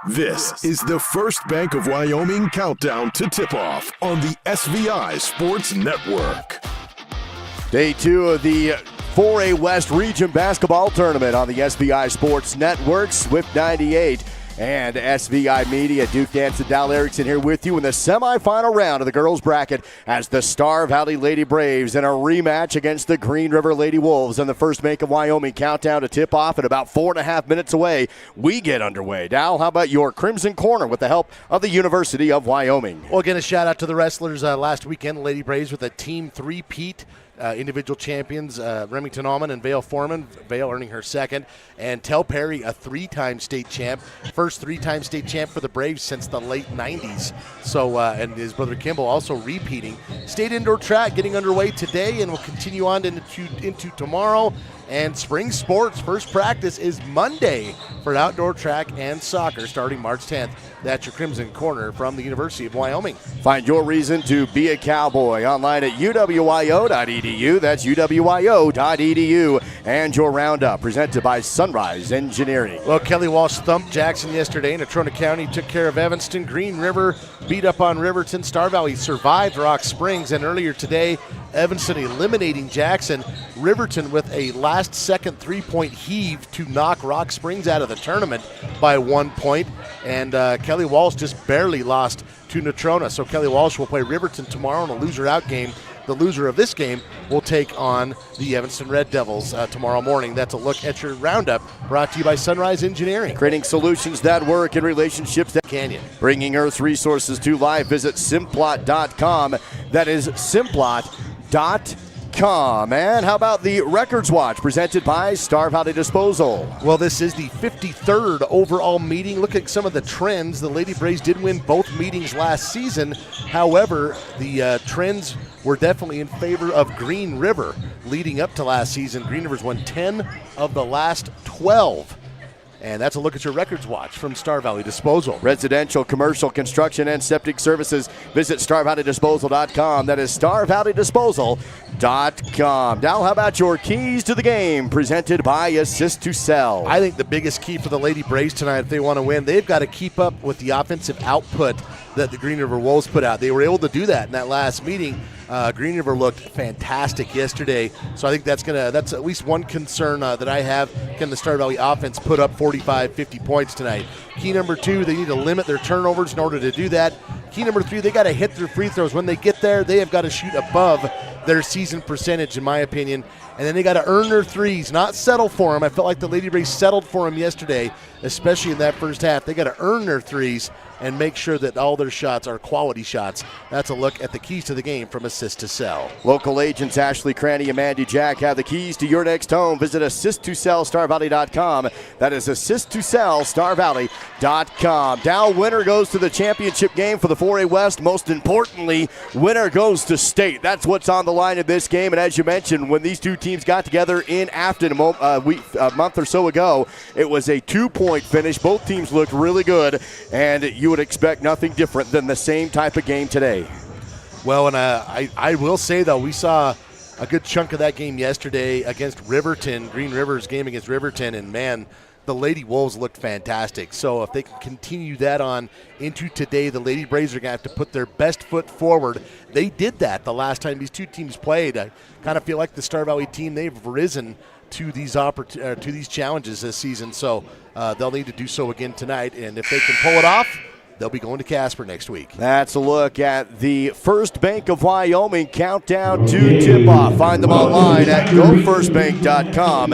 This is the First Bank of Wyoming countdown to tip-off on the SVI Sports Network. Day 2 of the 4A West Region Basketball Tournament on the SVI Sports Network. Swift 98 and SVI Media. Duke Danson, Dal Erickson here with you in the semifinal round of the girls bracket as the Star Valley Lady Braves in a rematch against the Green River Lady Wolves in the First Bank of Wyoming countdown to tip off at about 4.5 minutes away. We get underway. Dal, how about your Crimson Corner with the help of the University of Wyoming? Well, again, a shout out to the wrestlers last weekend, Lady Braves with a team three-peat. Individual champions, Remington Allman and Vale Foreman, Vale earning her second, and Tel Perry, a three-time state champ, first three-time state champ for the Braves since the late 90s. So, and his brother Kimball also repeating. State indoor track getting underway today and will continue on into tomorrow. And spring sports first practice is Monday for outdoor track and soccer starting March 10th. That's your Crimson Corner from the University of Wyoming. Find your reason to be a Cowboy online at uwyo.edu. That's uwyo.edu. And your roundup presented by Sunrise Engineering. Well, Kelly Walsh thumped Jackson yesterday. In Natrona County took care of Evanston. Green River beat up on Riverton. Star Valley survived Rock Springs. And earlier today, Evanston eliminating Jackson. Riverton with a last-second three-point heave to knock Rock Springs out of the tournament by 1 point. And Kelly Walsh just barely lost to Natrona. So Kelly Walsh will play Riverton tomorrow in a loser-out game. The loser of this game will take on the Evanston Red Devils tomorrow morning. That's a look at your roundup brought to you by Sunrise Engineering. Creating solutions that work in relationships that Canyon. Bringing Earth's resources to life. Visit Simplot.com. That is Simplot.com. And how about the Records Watch presented by Star Valley Disposal? Well, this is the 53rd overall meeting. Look at some of the trends. The Lady Braves did win both meetings last season. However, the trends were definitely in favor of Green River leading up to last season. Green River's won 10 of the last 12. And that's a look at your Records Watch from Star Valley Disposal. Residential, commercial, construction, and septic services. Visit StarValleyDisposal.com. That is StarValleyDisposal.com. Now, how about your keys to the game presented by Assist to Sell? I think the biggest key for the Lady Braves tonight, if they want to win, they've got to keep up with the offensive output that the Green River Wolves put out. They were able to do that in that last meeting. Green River looked fantastic yesterday, so I think that's at least one concern that I have. Can the Star Valley offense put up 45, 50 points tonight? Key number 2, they need to limit their turnovers in order to do that. Key number 3, they got to hit their free throws. When they get there, they have got to shoot above their season percentage, in my opinion. And then they got to earn their threes, not settle for them. I felt like the Lady Braves settled for them yesterday, especially in that first half. They got to earn their threes and make sure that all their shots are quality shots. That's a look at the keys to the game from Assist to Sell. Local agents Ashley Cranny and Mandy Jack have the keys to your next home. Visit AssistToSellStarValley.com. That is AssistToSellStarValley.com. Dow winner goes to the championship game for the 4A West. Most importantly, winner goes to state. That's what's on the line in this game. And as you mentioned, when these two teams got together in Afton a month or so ago, it was a 2-point finish. Both teams looked really good, and you would expect nothing different than the same type of game today. Well, and I will say, though, we saw a good chunk of that game yesterday against Riverton, Green River's game against Riverton, and, man, the Lady Wolves looked fantastic. So if they can continue that on into today, the Lady Braves are going to have to put their best foot forward. They did that the last time these two teams played. I kind of feel like the Star Valley team, they've risen to these challenges this season. So they'll need to do so again tonight. And if they can pull it off, they'll be going to Casper next week. That's a look at the First Bank of Wyoming countdown to tip-off. Find them online at gofirstbank.com.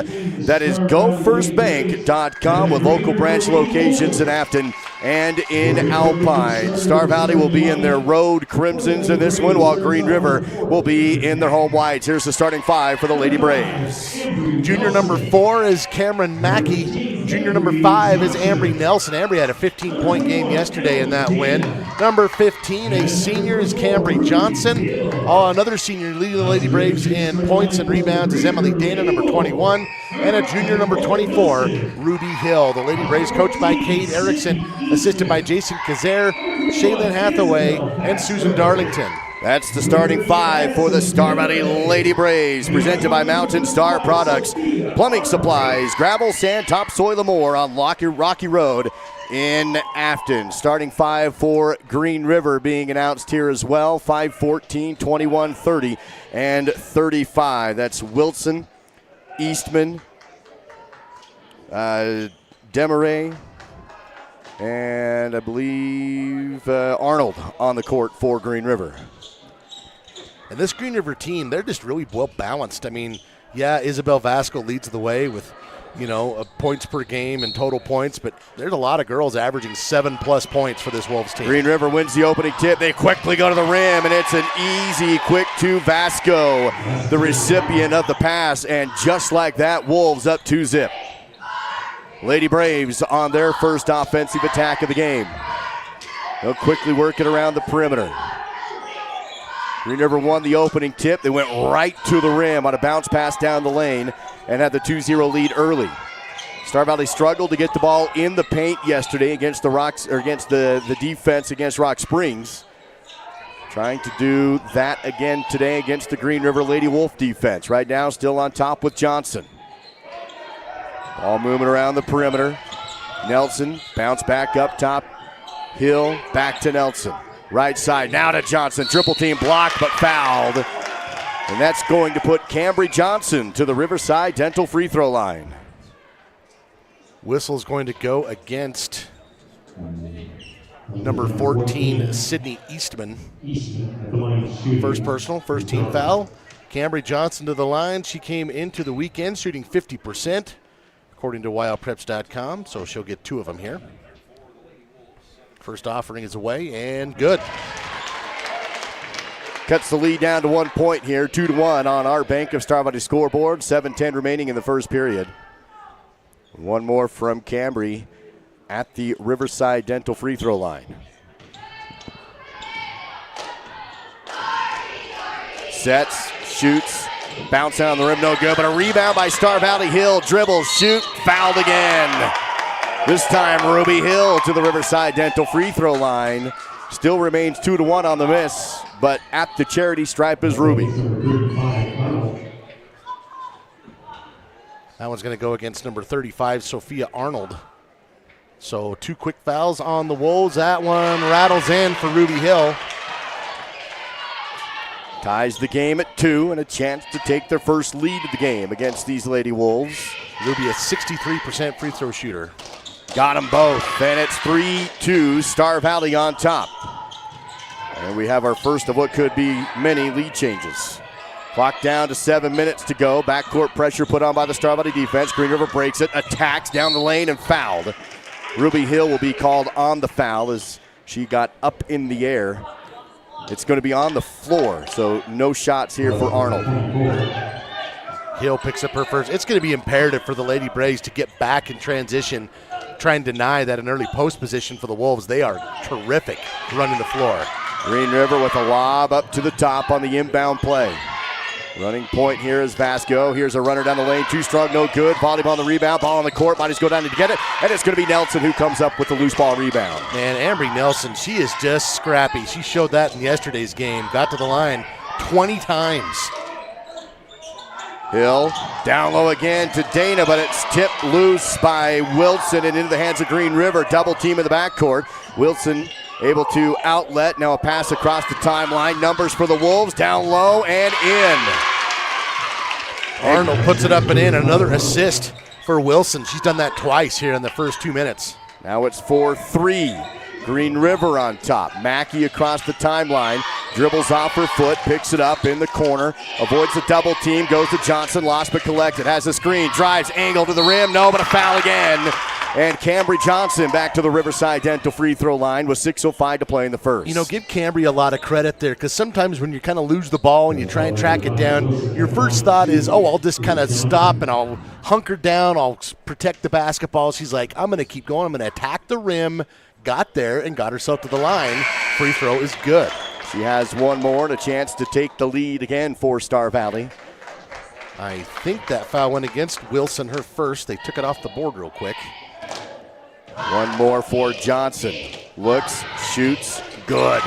That is gofirstbank.com with local branch locations in Afton and in Alpine. Star Valley will be in their road crimsons in this one, while Green River will be in their home whites. Here's the starting 5 for the Lady Braves. Junior number 4 is Cameron Mackey. Junior number 5 is Ambry Nelson. Ambry had a 15-point game yesterday in that win. Number 15, a senior, is Cambry Johnson. Another senior leading the Lady Braves in points and rebounds is Emily Dana, number 21. And a junior, number 24, Ruby Hill. The Lady Braves coached by Kate Erickson, assisted by Jason Kazer, Shaylin Hathaway, and Susan Darlington. That's the starting five for the Star Valley Lady Braves, presented by Mountain Star Products, Plumbing Supplies, Gravel, Sand, Topsoil, and more on Rocky Road in Afton. Starting five for Green River being announced here as well. 5-14, 21, 30, and 35. That's Wilson, Eastman, Demaray, and I believe Arnold on the court for Green River. And this Green River team, they're just really well balanced. I mean, yeah, Isabel Vasco leads the way with, points per game and total points, but there's a lot of girls averaging 7+ points for this Wolves team. Green River wins the opening tip. They quickly go to the rim, and it's an easy, quick to Vasco, the recipient of the pass, and just like that, Wolves up 2-zip. Lady Braves on their first offensive attack of the game. They'll quickly work it around the perimeter. Green River won the opening tip. They went right to the rim on a bounce pass down the lane and had the 2-0 lead early. Star Valley struggled to get the ball in the paint yesterday against the Rocks, or against the defense against Rock Springs. Trying to do that again today against the Green River Lady Wolf defense. Right now still on top with Johnson. Ball moving around the perimeter. Nelson, bounce back up top. Hill, back to Nelson. Right side, now to Johnson. Triple team blocked, but fouled. And that's going to put Cambry Johnson to the Riverside Dental free throw line. Whistle's going to go against number 14, Sydney Eastman. First personal, first team foul. Cambry Johnson to the line. She came into the weekend shooting 50%, according to wildpreps.com, so she'll get 2 of them here. First offering is away, and good. Cuts the lead down to 1 point here, 2-1 on our Bank of Star Valley scoreboard. 7:10 remaining in the first period. One more from Cambry at the Riverside Dental free throw line. Sets, shoots, bounce on the rim, no good, but a rebound by Star Valley. Hill dribbles, shoot, fouled again. This time Ruby Hill to the Riverside Dental free throw line. Still remains 2-1 on the miss, but at the charity stripe is Ruby. That one's going to go against number 35, Sophia Arnold. So 2 quick fouls on the Wolves. That one rattles in for Ruby Hill. Ties the game at 2 and a chance to take their first lead of the game against these Lady Wolves. Ruby a 63% free throw shooter. Got them both, and it's 3-2, Star Valley on top. And we have our first of what could be many lead changes. Clock down to 7 minutes to go. Backcourt pressure put on by the Star Valley defense. Green River breaks it, attacks down the lane, and fouled. Ruby Hill will be called on the foul as she got up in the air. It's going to be on the floor, so no shots here for Arnold. Hill picks up her first. It's going to be imperative for the Lady Braves to get back in transition, try and deny that an early post position for the Wolves. They are terrific running the floor. Green River with a lob up to the top on the inbound play. Running point here is Vasco. Here's a runner down the lane. Too strong, no good. Volleyball on the rebound. Ball on the court. Might just go down to get it. And it's going to be Nelson who comes up with the loose ball rebound. Man, Ambry Nelson, she is just scrappy. She showed that in yesterday's game. Got to the line 20 times. Hill down low again to Dana, but it's tipped loose by Wilson and into the hands of Green River. Double team in the backcourt. Wilson able to outlet. Now a pass across the timeline. Numbers for the Wolves. Down low and in. Arnold puts it up and in. Another assist for Wilson. She's done that twice here in the first 2 minutes. Now it's 4-3. Green River on top. Mackey across the timeline. Dribbles off her foot. Picks it up in the corner. Avoids the double team. Goes to Johnson. Lost but collected. Has the screen. Drives. Angle to the rim. No, but a foul again. And Cambry Johnson back to the Riverside Dental free throw line with 6:05 to play in the first. You know, give Cambry a lot of credit there, because sometimes when you kind of lose the ball and you try and track it down, your first thought is, oh, I'll just kind of stop and I'll hunker down. I'll protect the basketball. She's like, I'm going to keep going. I'm going to attack the rim. Got there and got herself to the line. Free throw is good. She has one more and a chance to take the lead again for Star Valley. I think that foul went against Wilson, her first. They took it off the board real quick. One more for Johnson. Looks, shoots, good.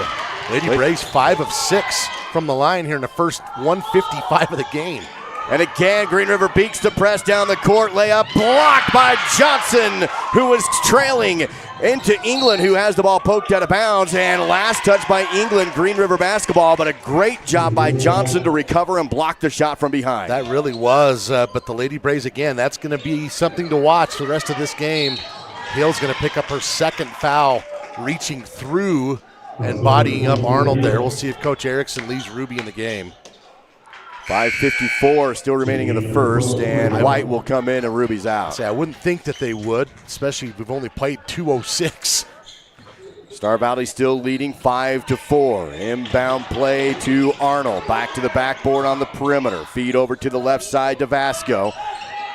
Lady Braves 5 of 6 from the line here in the first 155 of the game. And again, Green River beats the press down the court. Layup blocked by Johnson, who was trailing into England, who has the ball poked out of bounds. And last touch by England, Green River basketball, but a great job by Johnson to recover and block the shot from behind. That really was, but the Lady Braves, again, that's going to be something to watch for the rest of this game. Hill's going to pick up her second foul, reaching through and bodying up Arnold there. We'll see if Coach Erickson leaves Ruby in the game. 5:54 still remaining in the first, and White will come in and Ruby's out. I wouldn't think that they would, especially we've only played 2:06. Star Valley still leading 5-4. Inbound play to Arnold. Back to the backboard on the perimeter. Feed over to the left side to Vasco.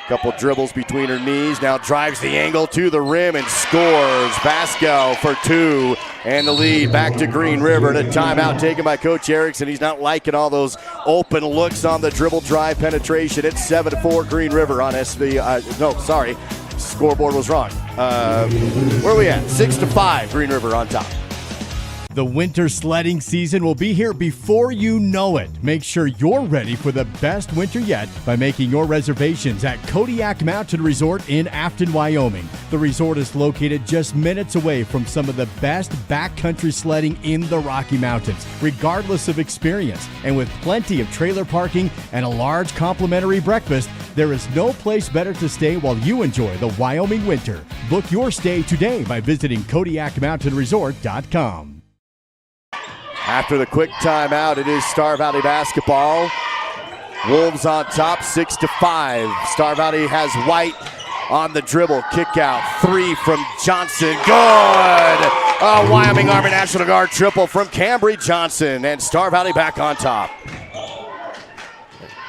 Couple dribbles between her knees. Now drives the angle to the rim and scores. Vasco for two. And the lead back to Green River. And a timeout taken by Coach Erickson. He's not liking all those open looks on the dribble drive penetration. It's 7-4 Green River on SVI. Scoreboard was wrong. Where are we at? 6-5 Green River on top. The winter sledding season will be here before you know it. Make sure you're ready for the best winter yet by making your reservations at Kodiak Mountain Resort in Afton, Wyoming. The resort is located just minutes away from some of the best backcountry sledding in the Rocky Mountains, regardless of experience. And with plenty of trailer parking and a large complimentary breakfast, there is no place better to stay while you enjoy the Wyoming winter. Book your stay today by visiting KodiakMountainResort.com. After the quick timeout, it is Star Valley basketball. Wolves on top, 6-5. Star Valley has White on the dribble. Kick out, three from Johnson. Good! A Wyoming Army National Guard triple from Cambry Johnson. And Star Valley back on top.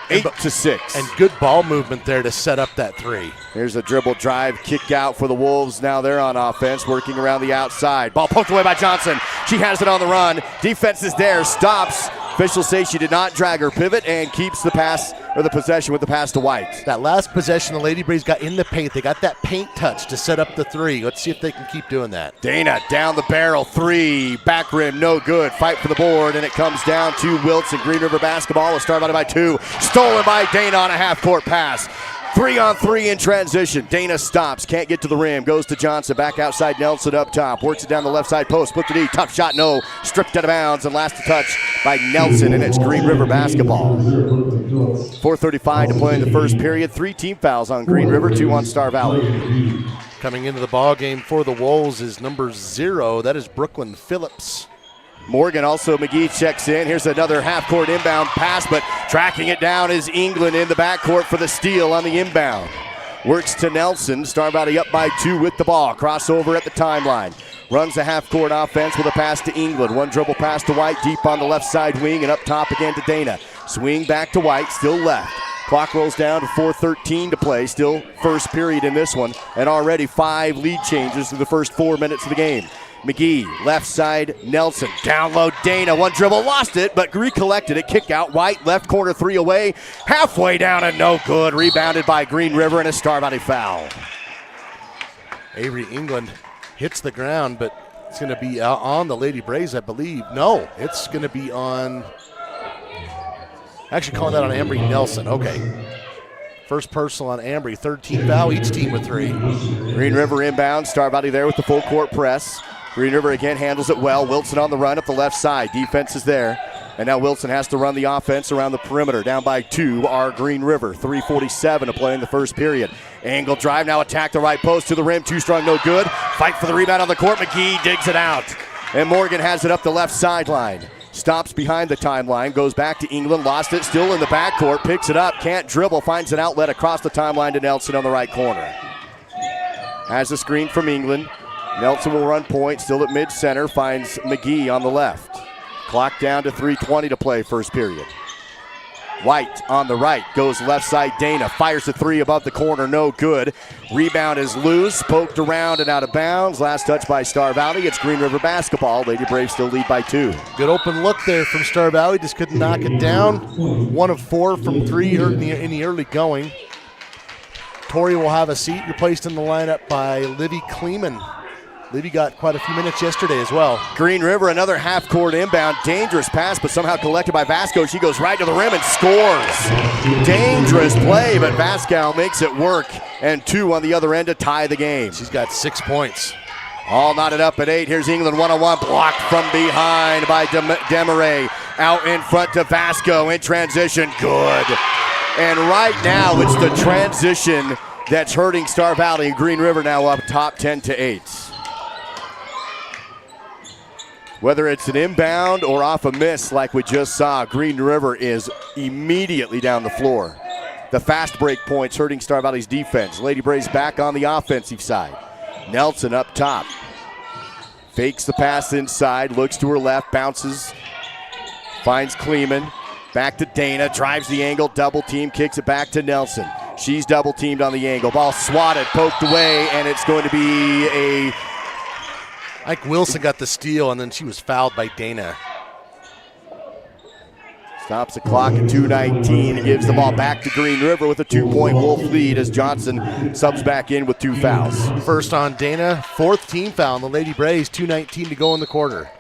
8-6. And good ball movement there to set up that three. Here's a dribble drive, kick out for the Wolves. Now they're on offense, working around the outside. Ball poked away by Johnson. She has it on the run. Defense is there, stops. Officials say she did not drag her pivot and keeps the pass or the possession with the pass to White. That last possession, the Lady Braves got in the paint. They got that paint touch to set up the three. Let's see if they can keep doing that. Dana down the barrel, three, back rim, no good. Fight for the board, and it comes down to Wilson. Green River basketball. A start by two. Stolen by Dana on a half-court pass. 3-on-3 in transition. Dana stops, can't get to the rim, goes to Johnson, back outside Nelson up top, works it down the left side post, split the D, tough shot, no, stripped out of bounds, and last touch by Nelson, and it's Green River basketball. 4:35 to play in the first period. 3 team fouls on Green River, 2 on Star Valley. Coming into the ball game for the Wolves is number 0. That is Brooklyn Phillips. Morgan, also McGee checks in. Here's another half-court inbound pass, but tracking it down is England in the backcourt for the steal on the inbound. Works to Nelson. Star Valley up by 2 with the ball. Crossover at the timeline. Runs the half-court offense with a pass to England. One dribble pass to White, deep on the left side wing, and up top again to Dana. Swing back to White, still left. Clock rolls down to 4:13 to play. Still first period in this one, and already 5 lead changes through the first 4 minutes of the game. McGee, left side, Nelson, down low, Dana, one dribble, lost it, but recollected it, kick out, White, left corner 3 away, halfway down and no good, rebounded by Green River and a Star Valley foul. Avery England hits the ground, but it's going to be on the Lady Braves, I believe. No, it's going to be on, actually calling that on Ambry Nelson, okay. First personal on Ambry, 3rd team foul, each team with 3. Green River inbound, Star Valley there with the full court press. Green River again handles it well. Wilson on the run up the left side. Defense is there. And now Wilson has to run the offense around the perimeter. Down by 2 are Green River. 3:47 to play in the first period. Angle drive, now attack the right post to the rim. Too strong, no good. Fight for the rebound on the court. McGee digs it out. And Morgan has it up the left sideline. Stops behind the timeline, goes back to England, lost it, still in the backcourt, picks it up, can't dribble, finds an outlet across the timeline to Nelson on the right corner. Has a screen from England. Nelson will run point, still at mid-center, finds McGee on the left. Clock down to 3:20 to play first period. White on the right, goes left side, Dana, fires the 3 above the corner, no good. Rebound is loose, poked around and out of bounds. Last touch by Star Valley, it's Green River basketball. Lady Braves still lead by 2. Good open look there from Star Valley, just couldn't knock it down. 1 of 4 from 3 in the early going. Tori will have a seat, replaced in the lineup by Livy Kleeman. believe he got quite a few minutes yesterday as well. Green River, another half-court inbound. Dangerous pass, but somehow collected by Vasco. She goes right to the rim and scores. Dangerous play, but Vasco makes it work. And 2 on the other end to tie the game. She's got 6 points. All knotted up at 8. Here's England one-on-one. Blocked from behind by Demaray. Out in front to Vasco in transition. Good. And right now it's the transition that's hurting Star Valley. Green River now up top 10-8. Whether it's an inbound or off a miss like we just saw, Green River is immediately down the floor. The fast break points hurting Star Valley's defense. Lady Braves back on the offensive side. Nelson up top. Fakes the pass inside, looks to her left, bounces, finds Kleeman. Back to Dana, drives the angle, double team, kicks it back to Nelson. She's double teamed on the angle. Ball swatted, poked away, and it's going to be a... Ike Wilson got the steal, and then she was fouled by Dana. Stops the clock at 2:19 and gives the ball back to Green River with a 2-point Wolf lead as Johnson subs back in with 2 fouls. First on Dana, 4th team foul on the Lady Braves, 2:19 to go in the quarter.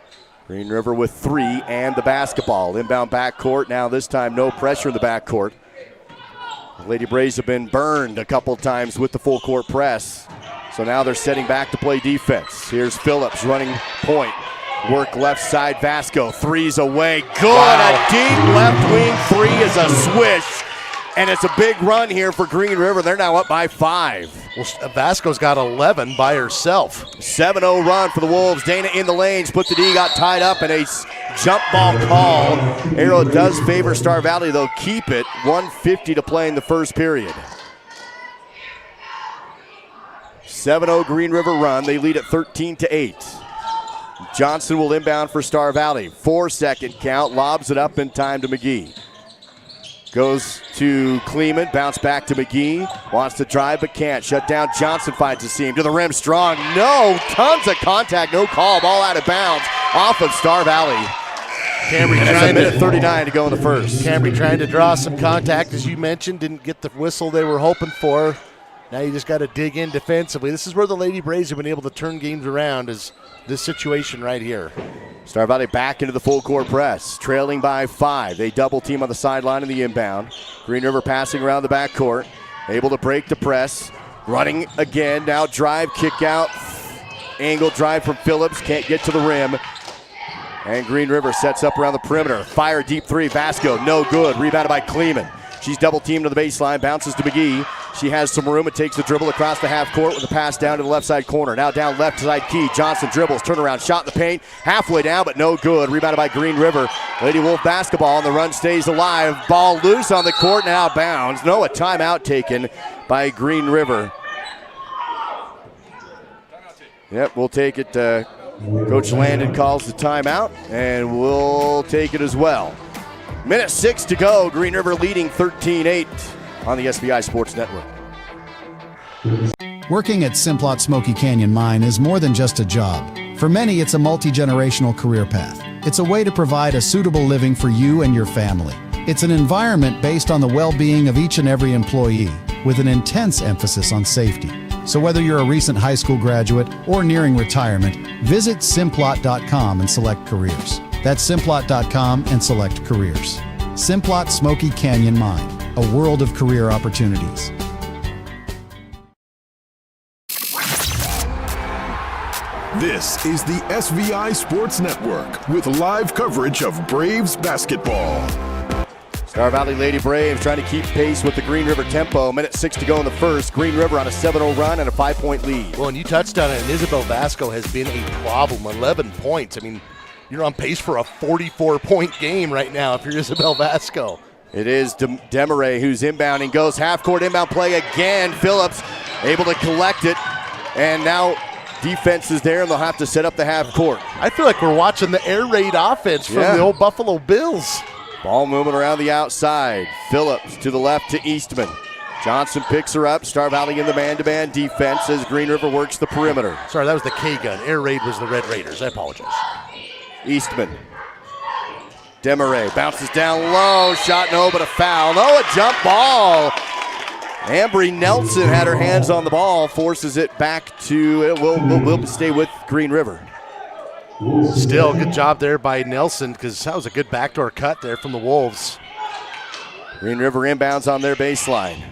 Green River with 3 and the basketball. Inbound backcourt, now this time no pressure in the backcourt. The Lady Braves have been burned a couple times with the full court press. So now they're setting back to play defense. Here's Phillips running point. Work left side, Vasco, 3's away. Good, wow. A deep left wing 3 is a swish. And it's a big run here for Green River. They're now up by 5. Well, Vasco's got 11 by herself. 7-0 run for the Wolves. Dana in the lanes, put the D, got tied up, and a jump ball call. Arrow does favor Star Valley, though. Keep it. 1:50 to play in the first period. 7-0 Green River run. They lead at 13-8. Johnson will inbound for Star Valley. 4-second count. Lobs it up in time to McGee. Goes to Kleeman. Bounce back to McGee. Wants to drive but can't. Shut down. Johnson finds a seam. To the rim. Strong. No. Tons of contact. No call. Ball out of bounds. Off of Star Valley. Camry and trying it's a minute 39 to go in the first. Camry trying to draw some contact, as you mentioned. Didn't get the whistle they were hoping for. Now you just got to dig in defensively. This is where the Lady Braves have been able to turn games around, is this situation right here. Star Valley back into the full court press, trailing by 5. They double team on the sideline in the inbound. Green River passing around the backcourt, able to break the press. Running again, now drive, kick out. Angle drive from Phillips, can't get to the rim. And Green River sets up around the perimeter. Fire deep 3, Vasco, no good. Rebounded by Kleeman. She's double teamed to the baseline, bounces to McGee. She has some room and takes the dribble across the half court with a pass down to the left side corner. Now down left side key. Johnson dribbles, turnaround, shot in the paint. Halfway down, but no good. Rebounded by Green River. Lady Wolf basketball, and the run stays alive. Ball loose on the court and out of bounds. No, a timeout taken by Green River. Yep, we'll take it. Coach Landon calls the timeout, and we'll take it as well. Minute 6 to go. Green River leading 13-8 on the SVI Sports Network. Working at Simplot Smoky Canyon Mine is more than just a job. For many, it's a multi-generational career path. It's a way to provide a suitable living for you and your family. It's an environment based on the well-being of each and every employee, with an intense emphasis on safety. So whether you're a recent high school graduate or nearing retirement, visit Simplot.com and select careers. That's Simplot.com and select careers. Simplot Smoky Canyon Mine, a world of career opportunities. This is the SVI Sports Network with live coverage of Braves basketball. Star Valley Lady Braves trying to keep pace with the Green River tempo. Minute 6 to go in the first. Green River on a 7-0 run and a 5-point lead. Well, and you touched on it, and Isabel Vasco has been a problem. 11 points. I mean, you're on pace for a 44-point game right now if you're Isabel Vasco. It is Demaray who's inbounding. Goes half-court inbound play again. Phillips able to collect it. And now defense is there, and they'll have to set up the half-court. I feel like we're watching the air raid offense from the old Buffalo Bills. Ball moving around the outside. Phillips to the left to Eastman. Johnson picks her up. Star Valley in the man-to-man defense as Green River works the perimeter. Sorry, that was the K-gun. Air raid was the Red Raiders. I apologize. Eastman. Demaray bounces down low. Shot no, but a foul. No, a jump ball. Ambry Nelson had her hands on the ball, forces it back to, we'll stay with Green River. Still, good job there by Nelson because that was a good backdoor cut there from the Wolves. Green River inbounds on their baseline.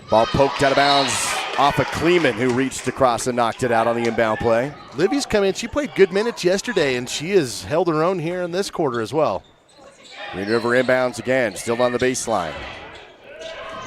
Ball poked out of bounds off of Kleeman, who reached across and knocked it out on the inbound play. Livy's come in. She played good minutes yesterday, and she has held her own here in this quarter as well. Green River inbounds again, still on the baseline.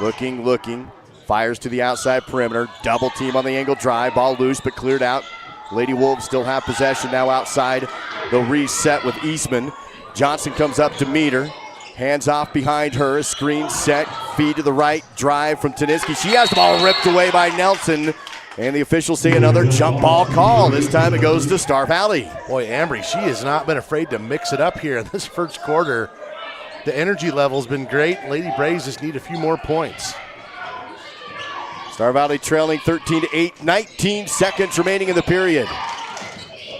Looking, fires to the outside perimeter. Double team on the angle drive. Ball loose, but cleared out. Lady Wolves still have possession now outside. They'll reset with Eastman. Johnson comes up to meet her. Hands off behind her, screen set, feed to the right, drive from Taniski. She has the ball ripped away by Nelson, and the officials say another jump ball call. This time it goes to Star Valley. Boy, Ambry, she has not been afraid to mix it up here in this first quarter. The energy level's been great. Lady Braves just need a few more points. Star Valley trailing 13-8, 19 seconds remaining in the period.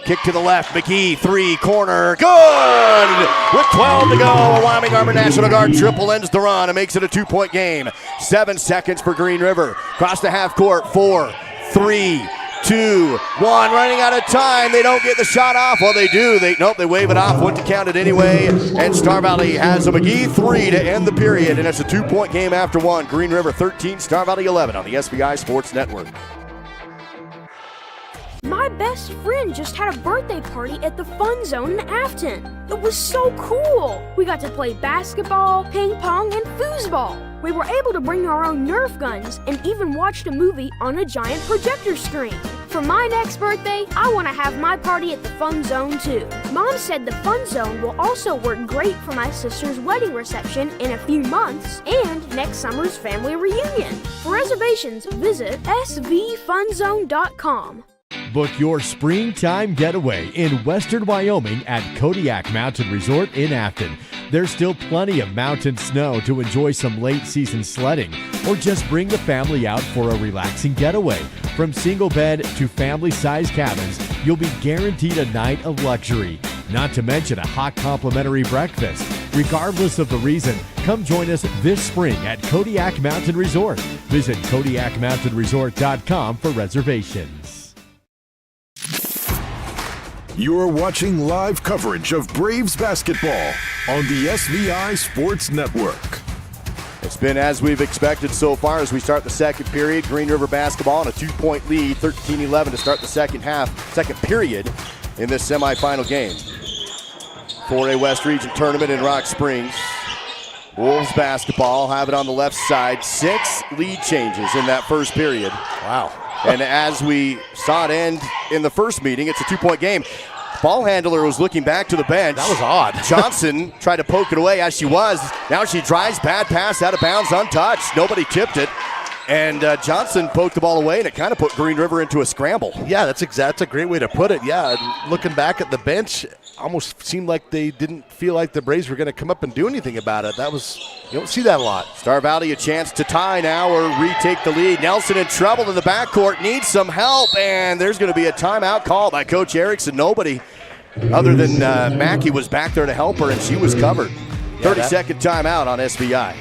Kick to the left, McGee, three, corner, good! With 12 to go, a Wyoming Army National Guard triple ends the run and makes it a 2-point game. 7 seconds for Green River. Across the half court, 4, 3, 2, 1. Running out of time, they don't get the shot off. Well, they do. They wave it off, went to count it anyway. And Star Valley has a McGee 3 to end the period, and it's a 2-point game after one. Green River 13, Star Valley 11 on the SVI Sports Network. My best friend just had a birthday party at the Fun Zone in Afton. It was so cool. We got to play basketball, ping pong, and foosball. We were able to bring our own Nerf guns and even watched a movie on a giant projector screen. For my next birthday, I want to have my party at the Fun Zone too. Mom said the Fun Zone will also work great for my sister's wedding reception in a few months and next summer's family reunion. For reservations, visit svfunzone.com. Book your springtime getaway in western Wyoming at Kodiak Mountain Resort in Afton. There's still plenty of mountain snow to enjoy some late season sledding, or just bring the family out for a relaxing getaway. From single bed to family size cabins, you'll be guaranteed a night of luxury, not to mention a hot complimentary breakfast. Regardless of the reason, come join us this spring at Kodiak Mountain Resort. Visit KodiakMountainResort.com for reservations. You're watching live coverage of Braves basketball on the SVI Sports Network. It's been as we've expected so far as we start the second period. Green River basketball on a 2-point lead, 13-11 to start the second period in this semifinal game. 4A West Region Tournament in Rock Springs. Wolves basketball have it on the left side. 6 lead changes in that first period. Wow. And as we saw it end in the first meeting, it's a 2-point game. Ball handler was looking back to the bench. That was odd. Johnson tried to poke it away as she was. Now she drives, bad pass out of bounds, untouched. Nobody tipped it. And Johnson poked the ball away, and it kind of put Green River into a scramble. Yeah, that's a great way to put it. Yeah, looking back at the bench, almost seemed like they didn't feel like the Braves were going to come up and do anything about it. You don't see that a lot. Star Valley a chance to tie now or retake the lead. Nelson in trouble in the backcourt, needs some help, and there's going to be a timeout called by Coach Erickson. Nobody other than Mackey was back there to help her, and she was covered. 30-second timeout on SVI.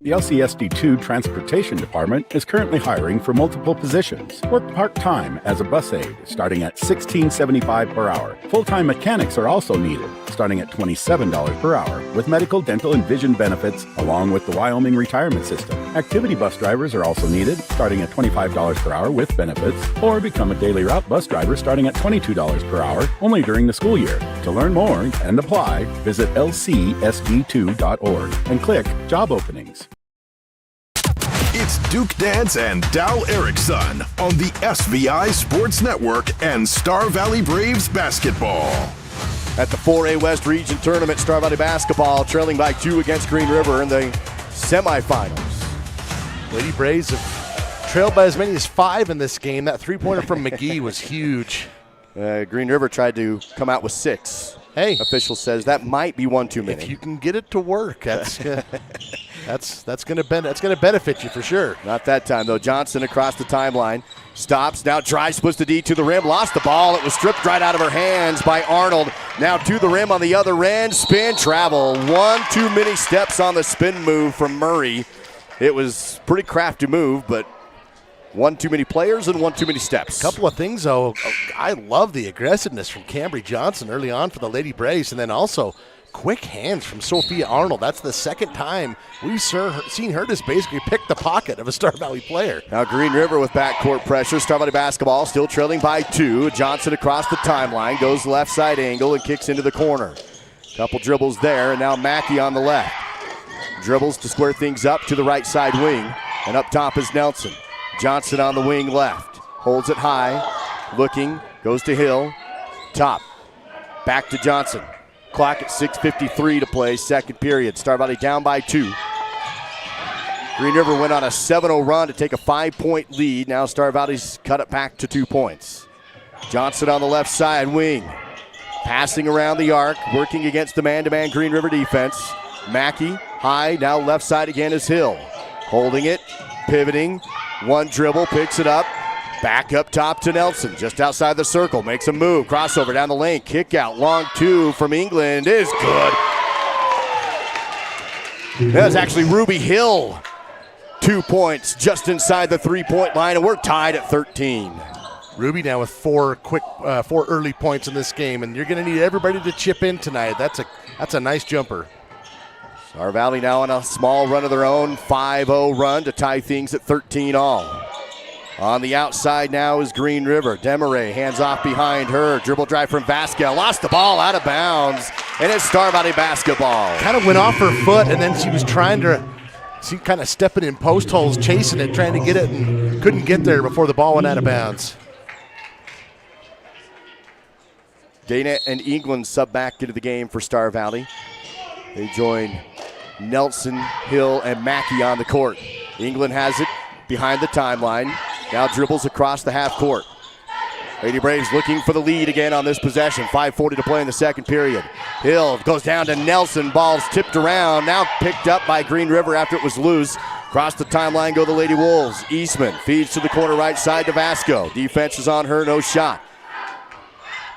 The LCSD2 Transportation Department is currently hiring for multiple positions. Work part-time as a bus aide, starting at $16.75 per hour. Full-time mechanics are also needed, starting at $27 per hour, with medical, dental, and vision benefits, along with the Wyoming retirement system. Activity bus drivers are also needed, starting at $25 per hour with benefits, or become a daily route bus driver starting at $22 per hour, only during the school year. To learn more and apply, visit lcsd2.org and click Job Openings. It's Duke Dance and Dal Erickson on the SVI Sports Network and Star Valley Braves basketball. At the 4A West Region Tournament, Star Valley basketball trailing by 2 against Green River in the semifinals. Lady Braves have trailed by as many as 5 in this game. That three-pointer from McGee was huge. Green River tried to come out with 6. Hey. Official says that might be one too many. If you can get it to work, that's That's gonna benefit you for sure. Not that time, though. Johnson across the timeline. Stops, now drives, splits the D to the rim. Lost the ball. It was stripped right out of her hands by Arnold. Now to the rim on the other end. Spin, travel. One too many steps on the spin move from Murray. It was a pretty crafty move, but one too many players and one too many steps. Couple of things, though. I love the aggressiveness from Cambry Johnson early on for the Lady Braves, and then also quick hands from Sophia Arnold. That's the second time we've seen her just basically pick the pocket of a Star Valley player. Now Green River with backcourt pressure. Star Valley basketball still trailing by 2. Johnson across the timeline, goes left side angle and kicks into the corner. Couple dribbles there, and now Mackey on the left. Dribbles to square things up to the right side wing, and up top is Nelson. Johnson on the wing left, holds it high, looking, goes to Hill, top, back to Johnson. Clock at 6:53 to play, second period. Star Valley down by 2. Green River went on a 7-0 run to take a 5-point lead. Now Star Valley's cut it back to 2 points. Johnson on the left side wing, passing around the arc, working against the man-to-man Green River defense. Mackey high, now left side again is Hill. Holding it, pivoting, one dribble, picks it up. Back up top to Nelson, just outside the circle, makes a move, crossover down the lane, kick out, long 2 from England is good. That's actually Ruby Hill. 2 points just inside the 3-point line, and we're tied at 13. Ruby now with 4 early points in this game, and you're going to need everybody to chip in tonight. That's a nice jumper. Star Valley now on a small run of their own, 5-0 run to tie things at 13 all. On the outside now is Green River. Demaray hands off behind her. Dribble drive from Vasquez. Lost the ball out of bounds. And it's Star Valley basketball. Kind of went off her foot, and then she was trying to, kind of stepping in post holes, chasing it, trying to get it, and couldn't get there before the ball went out of bounds. Dana and England sub back into the game for Star Valley. They join Nelson, Hill, and Mackey on the court. England has it behind the timeline. Now dribbles across the half court. Lady Braves looking for the lead again on this possession. 5:40 to play in the second period. Hill goes down to Nelson. Ball's tipped around. Now picked up by Green River after it was loose. Across the timeline go the Lady Wolves. Eastman feeds to the corner right side to Vasco. Defense is on her, no shot.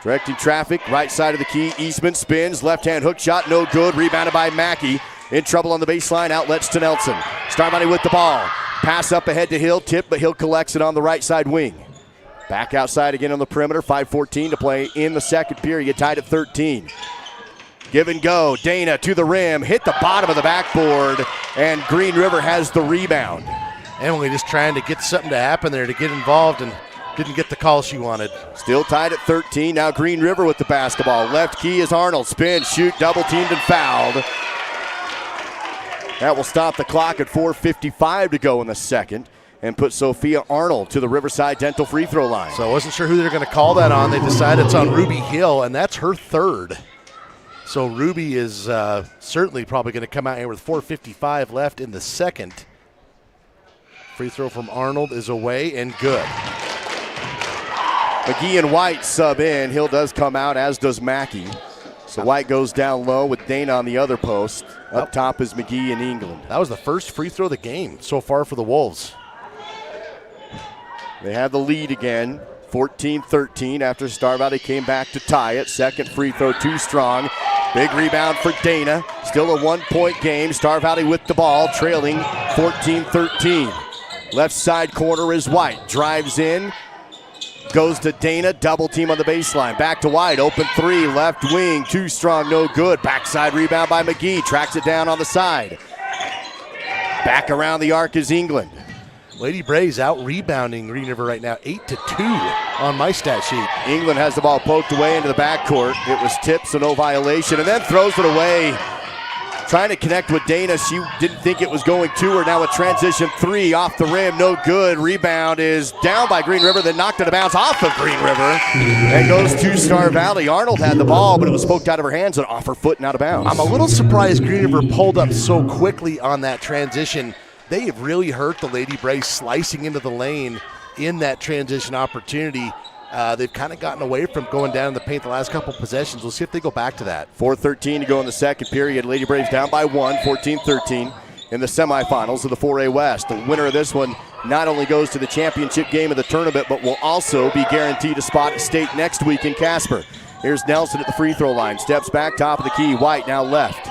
Directing traffic, right side of the key. Eastman spins, left-hand hook shot, no good. Rebounded by Mackey. In trouble on the baseline, outlets to Nelson. Star Valley with the ball. Pass up ahead to Hill, tip, but Hill collects it on the right side wing. Back outside again on the perimeter, 5:14 to play in the second period, tied at 13. Give and go, Dana to the rim, hit the bottom of the backboard, and Green River has the rebound. Emily just trying to get something to happen there to get involved and didn't get the call she wanted. Still tied at 13, now Green River with the basketball. Left key is Arnold, spin, shoot, double teamed and fouled. That will stop the clock at 4:55 to go in the second and put Sophia Arnold to the Riverside Dental free throw line. So I wasn't sure who they're going to call that on. They decided it's on Ruby Hill, and that's her third. So Ruby is certainly probably going to come out here with 4:55 left in the second. Free throw from Arnold is away and good. McGee and White sub in. Hill does come out, as does Mackey. So White goes down low with Dana on the other post. Up top is McGee and England. That was the first free throw of the game so far for the Wolves. They have the lead again, 14-13 after Star Valley came back to tie it. Second free throw too strong. Big rebound for Dana. Still a 1-point game. Star Valley with the ball, trailing 14-13. Left side corner is White. Drives in. Goes to Dana, double team on the baseline. Back to White, open 3, left wing, too strong, no good. Backside rebound by McGee, tracks it down on the side. Back around the arc is England. Lady Braves out rebounding Green River right now, 8-2 on my stat sheet. England has the ball poked away into the backcourt. It was tipped, so no violation, and then throws it away. Trying to connect with Dana. She didn't think it was going to her. Now a transition 3 off the rim. No good. Rebound is down by Green River, then knocked it out of bounds off of Green River and goes to Star Valley. Arnold had the ball, but it was poked out of her hands and off her foot and out of bounds. I'm a little surprised Green River pulled up so quickly on that transition. They have really hurt the Lady Braves slicing into the lane in that transition opportunity. They've kind of gotten away from going down in the paint the last couple possessions. We'll see if they go back to that. 4:13 to go in the second period. Lady Braves down by 1, 14-13. in the semifinals of the 4A West. The winner of this one not only goes to the championship game of the tournament, but will also be guaranteed a spot at state next week in Casper. Here's Nelson at the free throw line. Steps back, top of the key. White now left.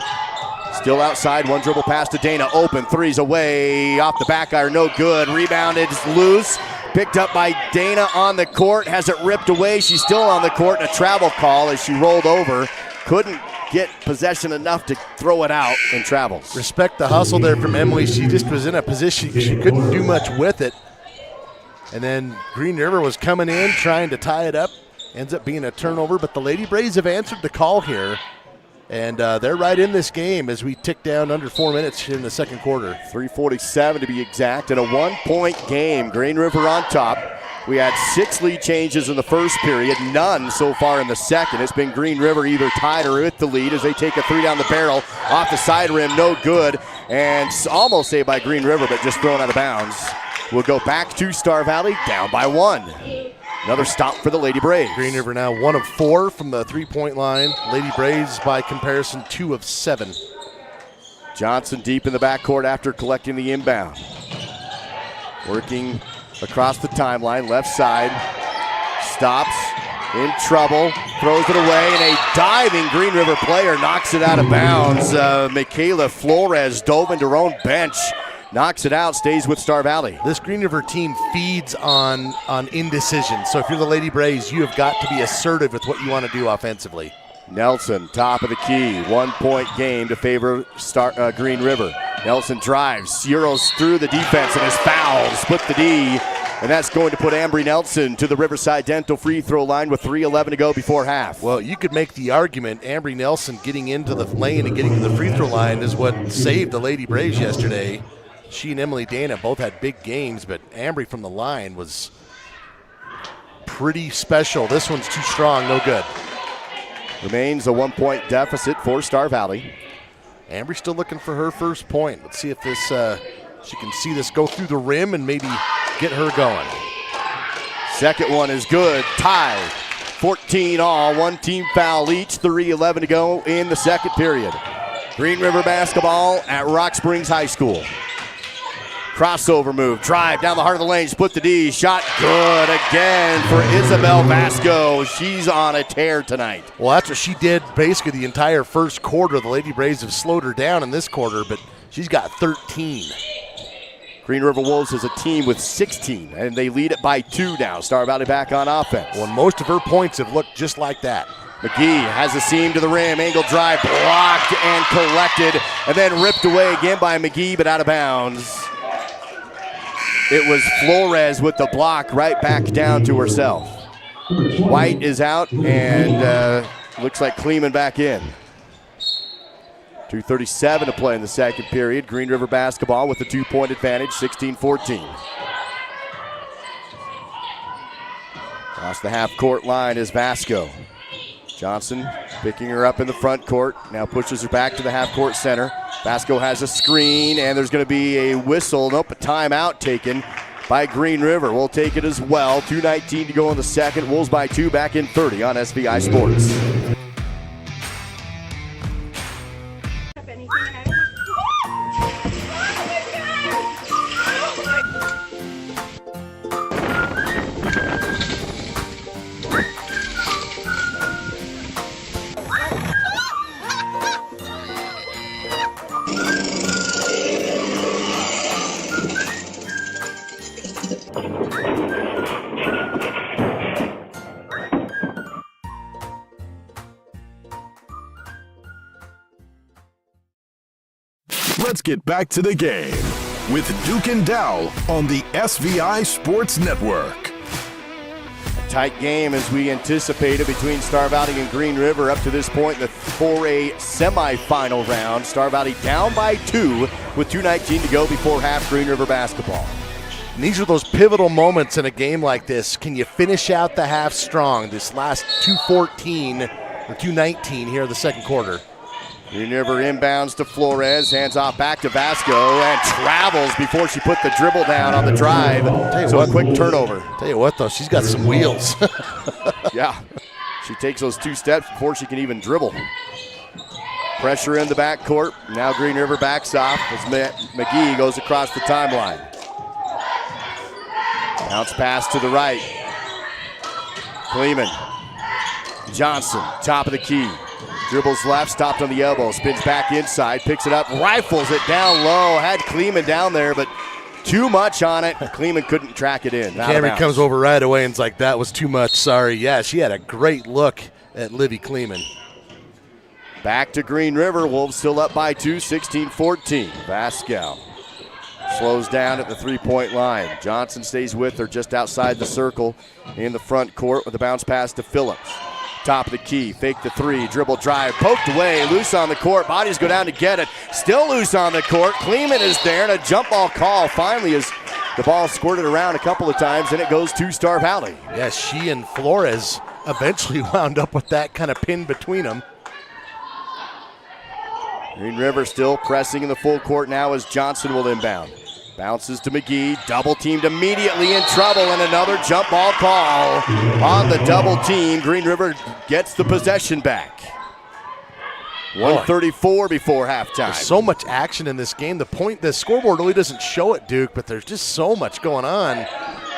Still outside, one dribble pass to Dana. Open, three's away. Off the back iron, no good. Rebounded, loose. Picked up by Dana on the court. Has it ripped away. She's still on the court. And a travel call as she rolled over. Couldn't get possession enough to throw it out and travels. Respect the hustle there from Emily. She just was in a position she couldn't do much with it. And then Green River was coming in, trying to tie it up. Ends up being a turnover, but the Lady Braves have answered the call here. And they're right in this game as we tick down under 4 minutes in the second quarter. 3:47 to be exact, and a 1-point game. Green River on top. We had 6 lead changes in the first period, none so far in the second. It's been Green River either tied or with the lead as they take a 3 down the barrel. Off the side rim, no good. And almost saved by Green River, but just thrown out of bounds. We'll go back to Star Valley, down by 1. Another stop for the Lady Braves. Green River now 1 of 4 from the three-point line. Lady Braves, by comparison, 2 of 7. Johnson deep in the backcourt after collecting the inbound. Working across the timeline, left side. Stops, in trouble, throws it away, and a diving Green River player knocks it out of bounds. Michaela Flores dove into her own bench. Knocks it out, stays with Star Valley. This Green River team feeds on indecision. So if you're the Lady Braves, you have got to be assertive with what you want to do offensively. Nelson, top of the key. 1-point game to favor Green River. Nelson drives, zeroes through the defense and is fouled. Split the D, and that's going to put Ambry Nelson to the Riverside Dental free throw line with 3:11 to go before half. Well, you could make the argument Ambry Nelson getting into the lane and getting to the free throw line is what saved the Lady Braves yesterday. She and Emily Dana both had big games, but Ambry from the line was pretty special. This one's too strong, no good. Remains a 1-point deficit for Star Valley. Ambry's still looking for her first point. Let's see if this she can see this go through the rim and maybe get her going. Second one is good. Tie. 14 all. 1 team foul each. 3:11 to go in the second period. Green River basketball at Rock Springs High School. Crossover move, drive down the heart of the lane, split the D, shot good again for Isabel Vasco. She's on a tear tonight. Well, that's what she did basically the entire first quarter. The Lady Braves have slowed her down in this quarter, but she's got 13. Green River Wolves is a team with 16, and they lead it by 2 now. Star Valley back on offense. Well, most of her points have looked just like that. McGee has a seam to the rim, angle drive, blocked and collected, and then ripped away again by McGee, but out of bounds. It was Flores with the block right back down to herself. White is out, and looks like Kleeman back in. 2:37 to play in the second period. Green River basketball with a 2-point advantage, 16-14. Across the half-court line is Vasco. Johnson picking her up in the front court, now pushes her back to the half-court center. Vasco has a screen, and there's going to be a whistle. Nope, a timeout taken by Green River. We'll take it as well. 2:19 to go in the second. Wolves by 2, back in 30 on SVI Sports. Let's get back to the game with Duke and Dowell on the SVI Sports Network. Tight game as we anticipated between Star Valley and Green River up to this point in the 4A semifinal round. Star Valley down by 2 with 2:19 to go before half. Green River basketball. And these are those pivotal moments in a game like this. Can you finish out the half strong? This last 2:14 or 2:19 here in the second quarter. Green River inbounds to Flores, hands off back to Vasco, and travels before she put the dribble down on the drive. So a quick turnover. Tell you what, though, she's got some wheels. Yeah, she takes those 2 steps before she can even dribble. Pressure in the backcourt. Now Green River backs off as McGee goes across the timeline. Bounce pass to the right. Kleeman. Johnson, top of the key. Dribbles left, stopped on the elbow, spins back inside, picks it up, rifles it down low. Had Kleeman down there, but too much on it. Kleeman couldn't track it in. Cameron comes over right away and's like, that was too much, sorry. Yeah, she had a great look at Livy Kleeman. Back to Green River. Wolves still up by 2, 16-14. Vasquez slows down at the three-point line. Johnson stays with her just outside the circle in the front court with a bounce pass to Phillips. Top of the key, fake the three, dribble drive, poked away, loose on the court. Bodies go down to get it. Still loose on the court. Kleeman is there, and a jump ball call finally as the ball squirted around a couple of times, and it goes to Star Valley. Yes, she and Flores eventually wound up with that kind of pin between them. Green River still pressing in the full court now as Johnson will inbound. Bounces to McGee, double teamed immediately in trouble, and another jump ball call on the double team. Green River gets the possession back. 1:34 before halftime. There's so much action in this game. The scoreboard really doesn't show it, Duke, but there's just so much going on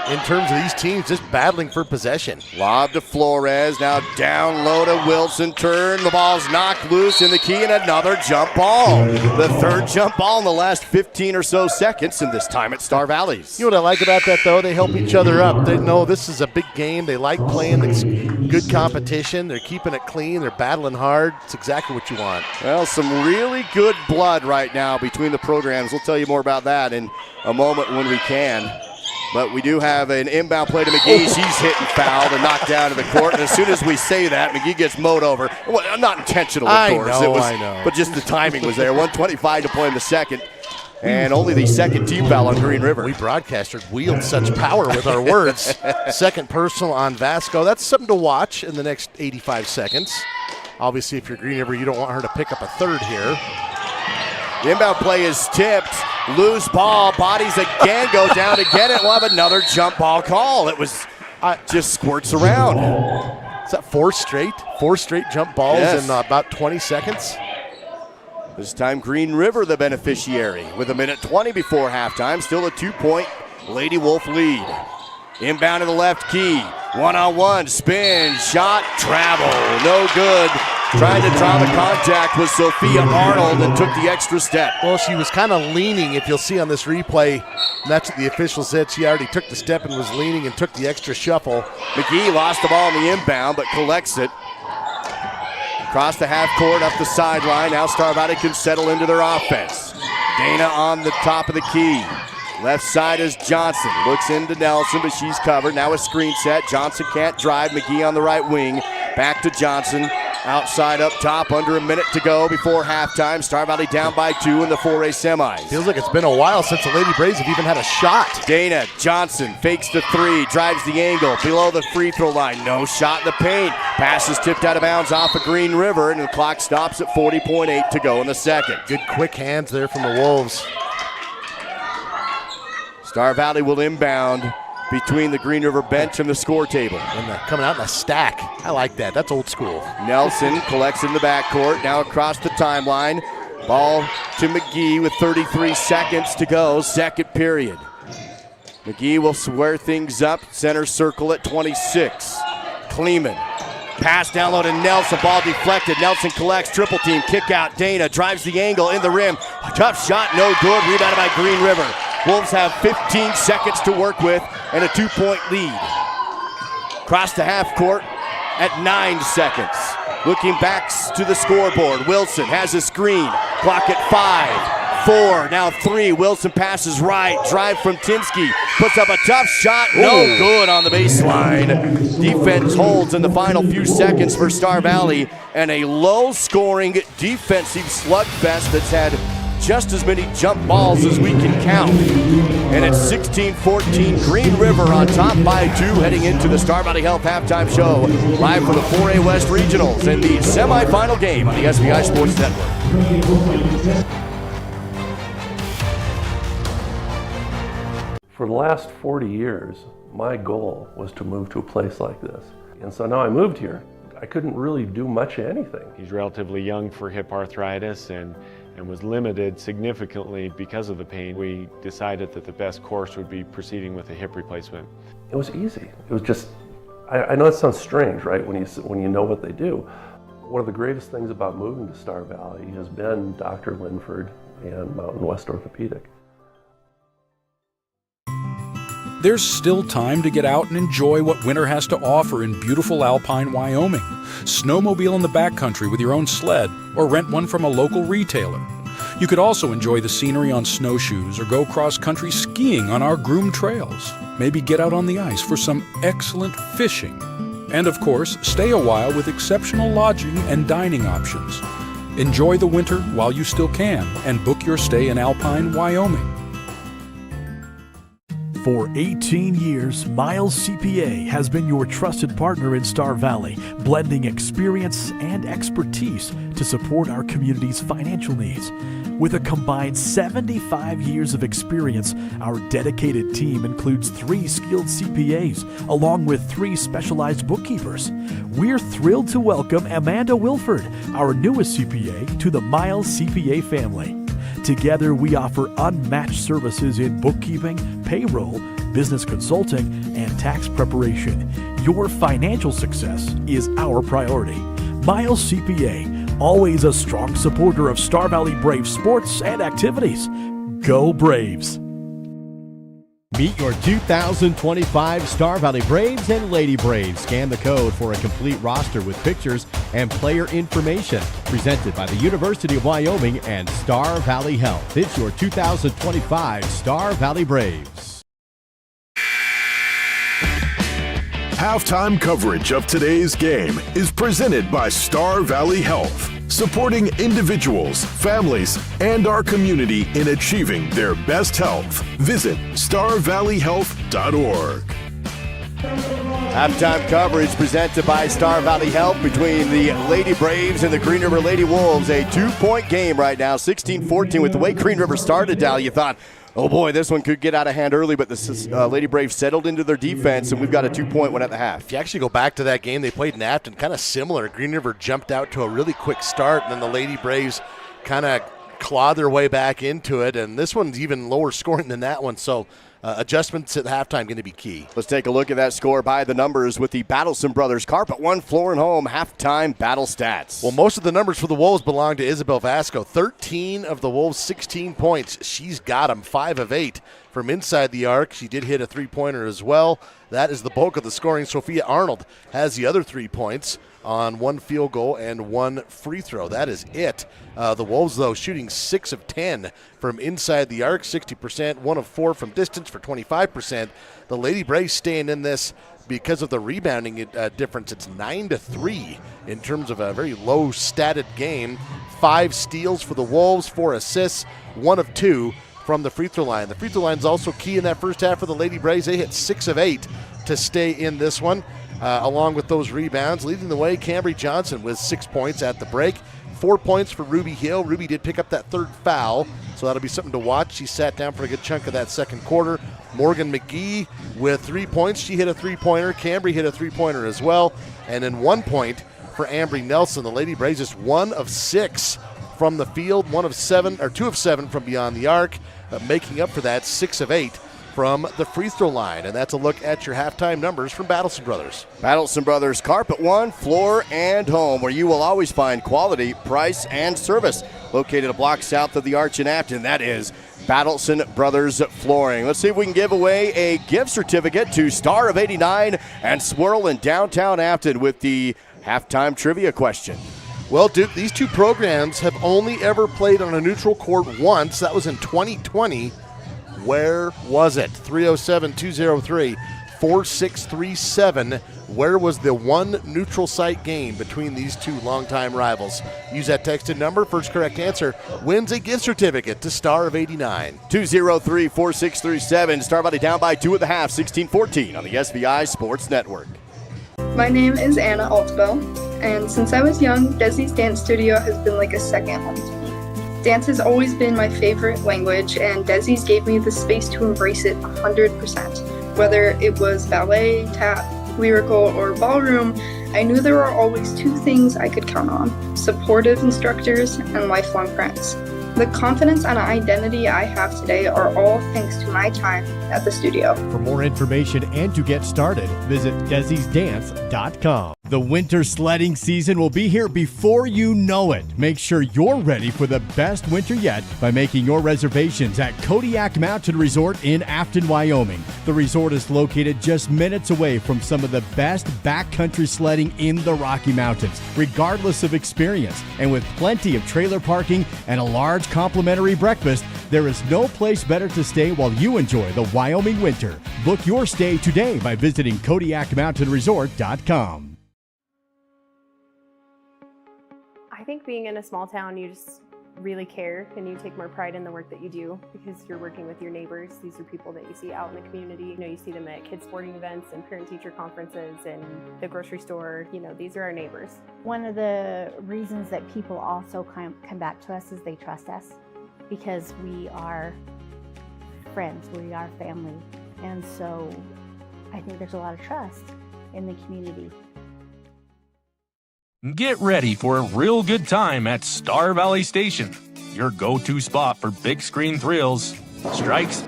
in terms of these teams just battling for possession. Lob to Flores, now down low to Wilson, turn, the ball's knocked loose in the key, and another jump ball. The third jump ball in the last 15 or so seconds, and this time at Star Valley's. You know what I like about that, though? They help each other up. They know this is a big game. They like playing this good competition. They're keeping it clean. They're battling hard. It's exactly what you want. Well, some really good blood right now between the programs. We'll tell you more about that in a moment when we can. But we do have an inbound play to McGee. She's hit and fouled and knocked down to the court. And as soon as we say that, McGee gets mowed over. Well, not intentional, of course. I know. But just the timing was there. 1:25 to play in the second. And only the second team foul on Green River. We broadcasters wield such power with our words. Second personal on Vasco. That's something to watch in the next 85 seconds. Obviously, if you're Green River, you don't want her to pick up a third here. The inbound play is tipped. Loose ball. Bodies again go down to get it. We'll have another jump ball call. It was just squirts around. Is that four straight jump balls in about 20 seconds? This time Green River the beneficiary with 1:20 before halftime. Still a 2-point Lady Wolf lead. Inbound to the left key. One-on-one, spin, shot, travel. No good. Trying to draw the contact with Sophia Arnold and took the extra step. Well, she was kind of leaning, if you'll see on this replay. That's what the official said. She already took the step and was leaning and took the extra shuffle. McGee lost the ball in the inbound, but collects it. Across the half court, up the sideline. Now Star Valley can settle into their offense. Dana on the top of the key. Left side is Johnson. Looks into Nelson, but she's covered. Now a screen set. Johnson can't drive. McGee on the right wing. Back to Johnson. Outside up top, under a minute to go before halftime. Star Valley down by 2 in the 4A semis. Feels like it's been a while since the Lady Braves have even had a shot. Dana Johnson fakes the three, drives the angle below the free throw line. No shot in the paint. Pass is tipped out of bounds off of Green River, and the clock stops at 40.8 to go in the second. Good quick hands there from the Wolves. Star Valley will inbound between the Green River bench and the score table. And coming out in a stack. I like that. That's old school. Nelson collects in the backcourt. Now across the timeline. Ball to McGee with 33 seconds to go. Second period. McGee will square things up. Center circle at 26. Kleeman. Pass down low to Nelson. Ball deflected. Nelson collects. Triple team. Kick out. Dana drives the angle in the rim. Tough shot. No good. Rebounded by Green River. Wolves have 15 seconds to work with and a 2-point lead. Cross the half court at 9 seconds. Looking back to the scoreboard. Wilson has a screen. Clock at 5, 4, now 3. Wilson passes right. Drive from Tinsky. Puts up a tough shot. No good on the baseline. Defense holds in the final few seconds for Star Valley. And a low-scoring defensive slugfest that's had just as many jump balls as we can count. And it's 16-14, Green River on top by 2 heading into the Star Valley Health halftime show. Live from the 4A West Regionals and the semifinal game on the SVI Sports Network. For the last 40 years, my goal was to move to a place like this. And so now I moved here. I couldn't really do much of anything. He's relatively young for hip arthritis and was limited significantly because of the pain. We decided that the best course would be proceeding with a hip replacement. It was easy. It was just, I know it sounds strange, right, when you know what they do. One of the greatest things about moving to Star Valley has been Dr. Linford and Mountain West Orthopedic. There's still time to get out and enjoy what winter has to offer in beautiful alpine Wyoming. Snowmobile in the backcountry with your own sled, or rent one from a local retailer. You could also enjoy the scenery on snowshoes or go cross-country skiing on our groomed trails. Maybe get out on the ice for some excellent fishing. And of course, stay a while with exceptional lodging and dining options. Enjoy the winter while you still can and book your stay in alpine Wyoming. For 18 years, Miles CPA has been your trusted partner in Star Valley, blending experience and expertise to support our community's financial needs. With a combined 75 years of experience, our dedicated team includes 3 skilled CPAs, along with 3 specialized bookkeepers. We're thrilled to welcome Amanda Wilford, our newest CPA, to the Miles CPA family. Together, we offer unmatched services in bookkeeping, payroll, business consulting, and tax preparation. Your financial success is our priority. Miles CPA, always a strong supporter of Star Valley Braves sports and activities. Go Braves! Meet your 2025 Star Valley Braves and Lady Braves. Scan the code for a complete roster with pictures and player information. Presented by the University of Wyoming and Star Valley Health. It's your 2025 Star Valley Braves. Halftime coverage of today's game is presented by Star Valley Health, supporting individuals, families, and our community in achieving their best health. Visit starvalleyhealth.org. Halftime coverage presented by Star Valley Health between the Lady Braves and the Green River Lady Wolves. A 2-point game right now, 16-14. With the way Green River started, Dal, you thought, oh boy, this one could get out of hand early, but the Lady Braves settled into their defense, and we've got a 2-point one at the half. If you actually go back to that game, they played in Afton, kind of similar. Green River jumped out to a really quick start, and then the Lady Braves kind of clawed their way back into it, and this one's even lower scoring than that one, so adjustments at halftime going to be key. Let's take a look at that score by the numbers with the Battleson Brothers Carpet One Floor and Home halftime battle stats. Well, most of the numbers for the Wolves belong to Isabel Vasco. 13 of the Wolves' 16 points. She's got them, 5 of 8 from inside the arc. She did hit a 3-pointer as well. That is the bulk of the scoring. Sophia Arnold has the other 3 points on 1 field goal and 1 free throw. That is it. The Wolves, though, shooting 6 of 10 from inside the arc, 60%, 1 of 4 from distance for 25%. The Lady Braves staying in this because of the rebounding difference. It's 9-3 in terms of a very low statted game. 5 steals for the Wolves, 4 assists, 1 of 2 from the free throw line. The free throw line is also key in that first half for the Lady Braves. They hit 6 of 8 to stay in this one, along with those rebounds. Leading the way, Cambry Johnson with 6 points at the break. 4 points for Ruby Hill. Ruby did pick up that 3rd foul, so that'll be something to watch. She sat down for a good chunk of that second quarter. Morgan McGee with 3 points. She hit a 3-pointer. Cambry hit a 3-pointer as well. And then 1 point for Ambry Nelson. The Lady Braves just 1 of 6 from the field, 2 of 7 from beyond the arc, making up for that 6 of 8 from the free throw line. And that's a look at your halftime numbers from Battleson Brothers. Battleson Brothers Carpet One, Floor and Home, where you will always find quality, price, and service. Located a block south of the Arch in Afton, that is Battleson Brothers Flooring. Let's see if we can give away a gift certificate to Star of 89 and Swirl in downtown Afton with the halftime trivia question. Well, Duke, these 2 programs have only ever played on a neutral court once. That was in 2020. Where was it? 307-203-4637. Where was the one neutral site game between these 2 longtime rivals? Use that texted number. First correct answer wins a gift certificate to Star of 89. 203-4637. Star Valley down by 2 at the half, 16-14 on the SVI Sports Network. My name is Anna Altbell, and since I was young, Desi's dance studio has been like a second home to me. Dance has always been my favorite language, and Desi's gave me the space to embrace it 100%. Whether it was ballet, tap, lyrical, or ballroom, I knew there were always two things I could count on: supportive instructors and lifelong friends. The confidence and identity I have today are all thanks to my time at the studio. For more information and to get started, visit Desi'sDance.com. The winter sledding season will be here before you know it. Make sure you're ready for the best winter yet by making your reservations at Kodiak Mountain Resort in Afton, Wyoming. The resort is located just minutes away from some of the best backcountry sledding in the Rocky Mountains, regardless of experience. And with plenty of trailer parking and a large complimentary breakfast, there is no place better to stay while you enjoy the Wyoming winter. Book your stay today by visiting KodiakMountainResort.com. I think being in a small town, you just really care and you take more pride in the work that you do because you're working with your neighbors. These are people that you see out in the community. You see them at kids sporting events and parent-teacher conferences and the grocery store. These are our neighbors. One of the reasons that people also come back to us is they trust us because we are friends, we are family. And so I think there's a lot of trust in the community. Get ready for a real good time at Star Valley Station, your go-to spot for big screen thrills, strikes,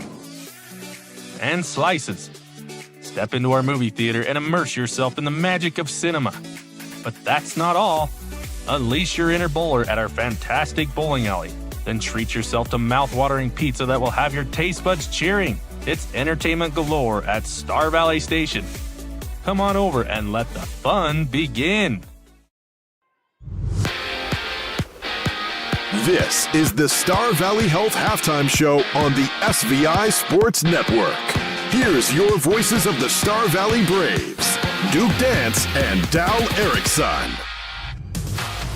and slices. Step into our movie theater and immerse yourself in the magic of cinema. But that's not all. Unleash your inner bowler at our fantastic bowling alley. Then treat yourself to mouth-watering pizza that will have your taste buds cheering. It's entertainment galore at Star Valley Station. Come on over and let the fun begin. This is the Star Valley Health Halftime Show on the SVI Sports Network. Here's your voices of the Star Valley Braves, Duke Dance and Dal Erickson.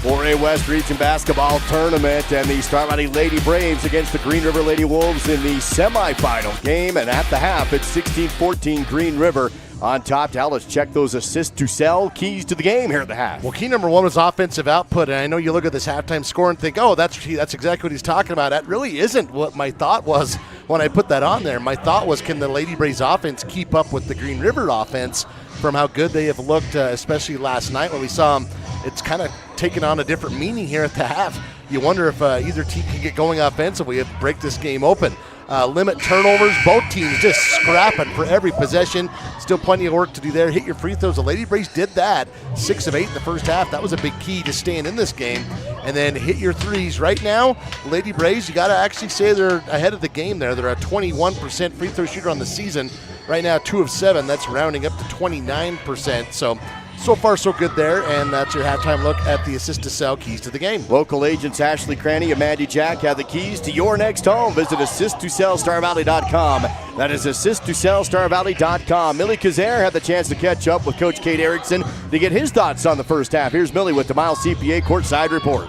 4A West Region Basketball Tournament and the Star Valley Lady Braves against the Green River Lady Wolves in the semifinal game. And at the half, it's 16-14 Green River on top. Now let's check those assists to sell keys to the game here at the half. Well, key number one was offensive output, and I know you look at this halftime score and think, oh, that's exactly what he's talking about. That really isn't what my thought was when I put that on there. My thought was, can the Lady Braves offense keep up with the Green River offense from how good they have looked, especially last night when we saw them. It's kind of taken on a different meaning here at the half. You wonder if either team can get going offensively and break this game open. Limit turnovers, both teams just scrapping for every possession. Still plenty of work to do there. Hit your free throws. The Lady Braves did that. 6 of 8 in the first half. That was a big key to staying in this game. And then hit your threes. Right now, Lady Braves, you got to actually say they're ahead of the game there. They're a 21% free throw shooter on the season. Right now, 2 of 7. That's rounding up to 29%. So far, so good there, and that's your halftime look at the assist to sell keys to the game. Local agents Ashley Cranny and Mandy Jack have the keys to your next home. Visit assisttosellstarvalley.com. That is assisttosellstarvalley.com. Millie Kazare had the chance to catch up with Coach Kate Erickson to get his thoughts on the first half. Here's Millie with the Miles CPA courtside report.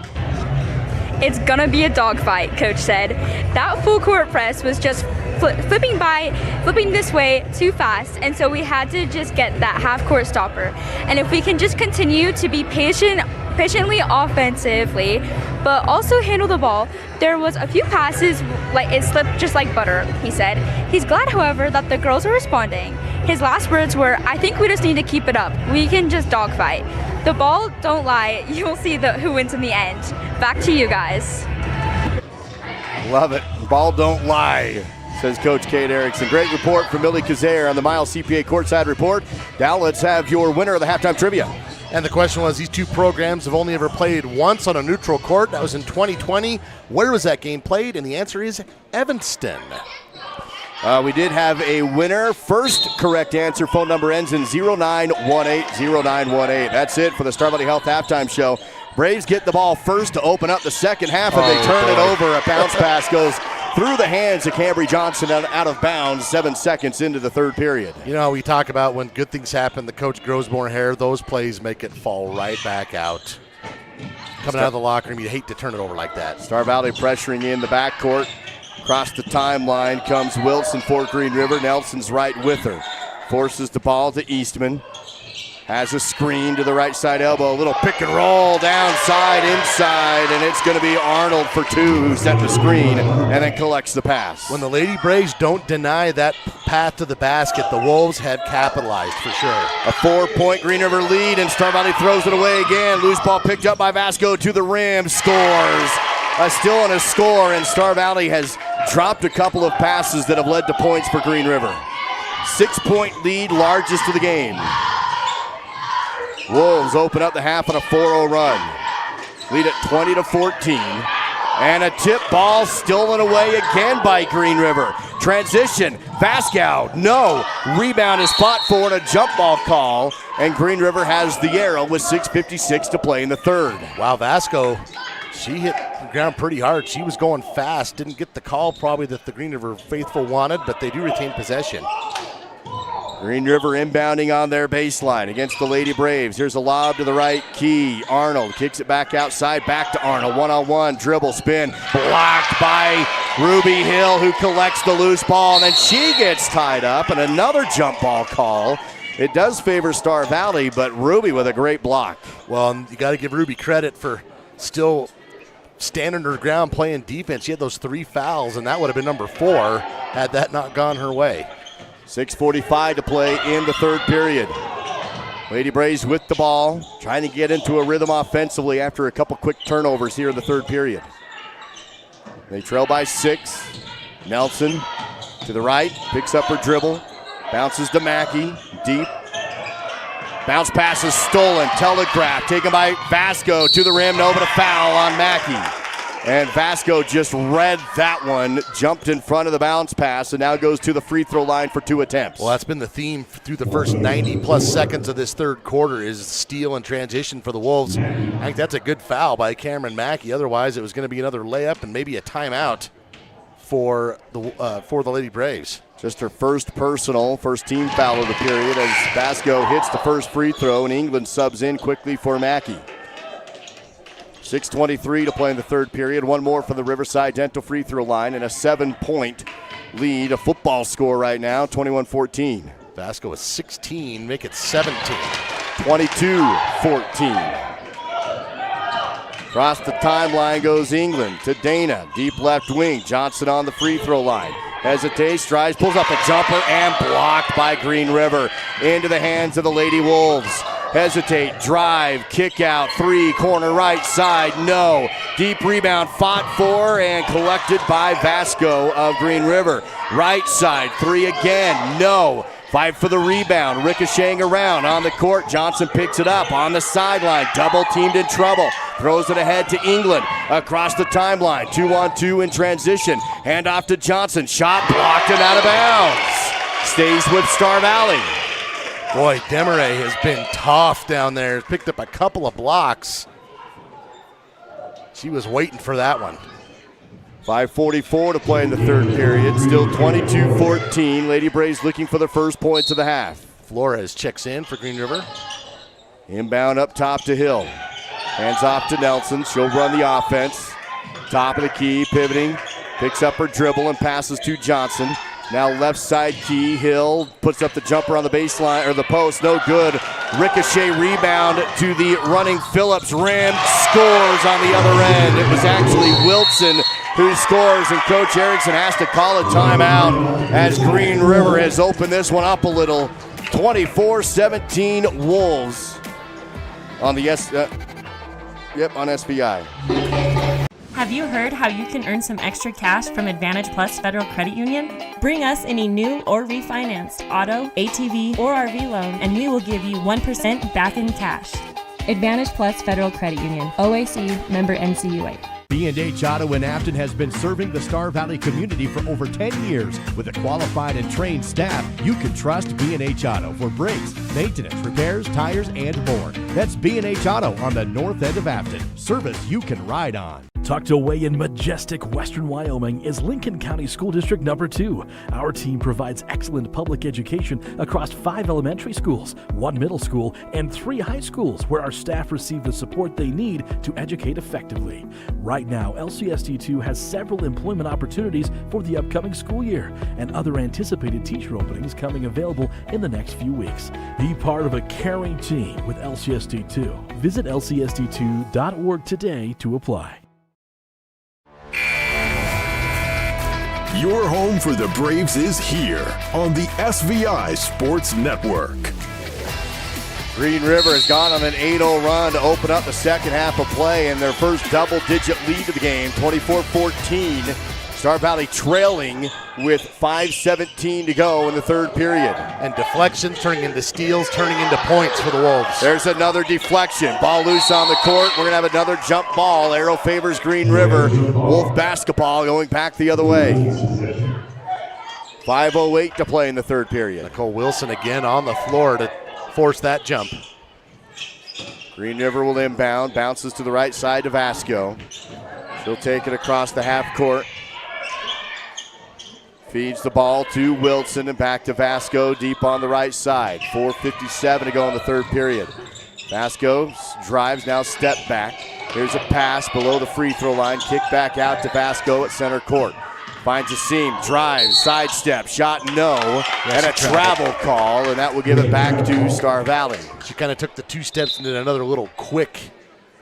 It's gonna be a dogfight, Coach said. That full court press was just flipping this way too fast, and so we had to just get that half court stopper. And if we can just continue to be patiently offensively, but also handle the ball, there was a few passes like it slipped just like butter, he said. He's glad, however, that the girls are responding. His last words were, "I think we just need to keep it up. We can just dogfight. The ball don't lie. You'll see who wins in the end." Back to you guys. Love it. Ball don't lie, says Coach Kate Erickson. Great report from Millie Kazare on the Miles CPA courtside report. Now let's have your winner of the halftime trivia. And the question was, these two programs have only ever played once on a neutral court. That was in 2020. Where was that game played? And the answer is Evanston. We did have a winner. First correct answer. Phone number ends in 0918, 0918. That's it for the Star Valley Health halftime show. Braves get the ball first to open up the second half, and they turn it over. A bounce pass goes through the hands of Cambry Johnson out of bounds 7 seconds into the third period. You know, we talk about when good things happen, the coach grows more hair. Those plays make it fall right back out. Coming out of the locker room, you hate to turn it over like that. Star Valley pressuring in the backcourt. Across the timeline comes Wilson for Green River. Nelson's right with her. Forces the ball to Eastman. Has a screen to the right side elbow. A little pick and roll downside, inside, and it's going to be Arnold for two, who set the screen and then collects the pass. When the Lady Braves don't deny that path to the basket, the Wolves had capitalized for sure. A 4-point Green River lead, and Star Valley throws it away again. Loose ball picked up by Vasco to the rim, scores. A steal and a score, and Star Valley has dropped a couple of passes that have led to points for Green River. 6-point lead, largest of the game. Wolves open up the half on a 4-0 run. Lead at 20-14. And a tip ball stolen away again by Green River. Transition, Vasco, no. Rebound is fought for and a jump ball call. And Green River has the arrow with 6:56 to play in the third. Wow, Vasco, she hit the ground pretty hard. She was going fast. Didn't get the call probably that the Green River faithful wanted, but they do retain possession. Green River inbounding on their baseline against the Lady Braves. Here's a lob to the right, Key. Arnold kicks it back outside, back to Arnold. One-on-one, dribble, spin, blocked by Ruby Hill, who collects the loose ball, and then she gets tied up, and another jump ball call. It does favor Star Valley, but Ruby with a great block. Well, you got to give Ruby credit for still standing her ground, playing defense. She had those 3 fouls, and that would have been number 4 had that not gone her way. 6:45 to play in the third period. Lady Braves with the ball, trying to get into a rhythm offensively after a couple quick turnovers here in the third period. They trail by 6. Nelson to the right, picks up her dribble, bounces to Mackey, deep. Bounce pass is stolen, telegraph, taken by Vasco to the rim, no, but a foul on Mackey. And Vasco just read that one, jumped in front of the bounce pass, and now goes to the free throw line for 2 attempts. Well, that's been the theme through the first 90-plus seconds of this third quarter is steal and transition for the Wolves. I think that's a good foul by Cameron Mackey. Otherwise, it was going to be another layup and maybe a timeout for the Lady Braves. Just her first personal, first team foul of the period as Vasco hits the first free throw, and England subs in quickly for Mackey. 6:23 to play in the third period. One more from the Riverside Dental free throw line, and a 7-point lead, a football score right now, 21-14. Vasco is 16, make it 17. 22-14. Across the timeline goes England to Dana, deep left wing. Johnson on the free throw line. Hesitates, strides, pulls up a jumper, and blocked by Green River. Into the hands of the Lady Wolves. Hesitate, drive, kick out, 3, corner right side, no. Deep rebound fought for and collected by Vasco of Green River. Right side, 3 again, no. Fight for the rebound, ricocheting around on the court. Johnson picks it up on the sideline, double teamed in trouble. Throws it ahead to England, across the timeline, 2-on-2 in transition. Hand off to Johnson, shot blocked and out of bounds. Stays with Star Valley. Boy, Demaray has been tough down there. Picked up a couple of blocks. She was waiting for that one. 5:44 to play in the third period. Still 22-14. Lady Braves looking for the first points of the half. Flores checks in for Green River. Inbound up top to Hill. Hands off to Nelson. She'll run the offense. Top of the key, pivoting. Picks up her dribble and passes to Johnson. Now left side key, Hill puts up the jumper on the baseline, or the post, no good. Ricochet rebound to the running Phillips rim, scores on the other end. It was actually Wilson who scores, and Coach Erickson has to call a timeout as Green River has opened this one up a little. 24-17 Wolves on the on SVI. Have you heard how you can earn some extra cash from Advantage Plus Federal Credit Union? Bring us any new or refinanced auto, ATV, or RV loan, and we will give you 1% back in cash. Advantage Plus Federal Credit Union, OAC, member NCUA. B&H Auto in Afton has been serving the Star Valley community for over 10 years. With a qualified and trained staff, you can trust B&H Auto for brakes, maintenance, repairs, tires, and more. That's B&H Auto on the north end of Afton. Service you can ride on. Tucked away in majestic western Wyoming is Lincoln County School District Number 2. Our team provides excellent public education across 5 elementary schools, 1 middle school, and 3 high schools where our staff receive the support they need to educate effectively. Right now, LCSD2 has several employment opportunities for the upcoming school year and other anticipated teacher openings coming available in the next few weeks. Be part of a caring team with LCSD2. Visit lcsd2.org today to apply. Your home for the Braves is here on the SVI Sports Network. Green River has gone on an 8-0 run to open up the second half of play and their first double-digit lead of the game, 24-14. Star Valley trailing with 5:17 to go in the third period. And deflections turning into steals, turning into points for the Wolves. There's another deflection. Ball loose on the court. We're going to have another jump ball. Arrow favors Green River. Wolf basketball going back the other way. 5:08 to play in the third period. Nicole Wilson again on the floor to force that jump. Green River will inbound. Bounces to the right side to Vasco. She'll take it across the half court. Feeds the ball to Wilson and back to Vasco deep on the right side. 4:57 to go in the third period. Vasco drives, now step back. Here's a pass below the free throw line. Kick back out to Vasco at center court. Finds a seam, drives, sidestep, shot no, and a travel call, and that will give it back to Star Valley. She kind of took the 2 steps and did another little quick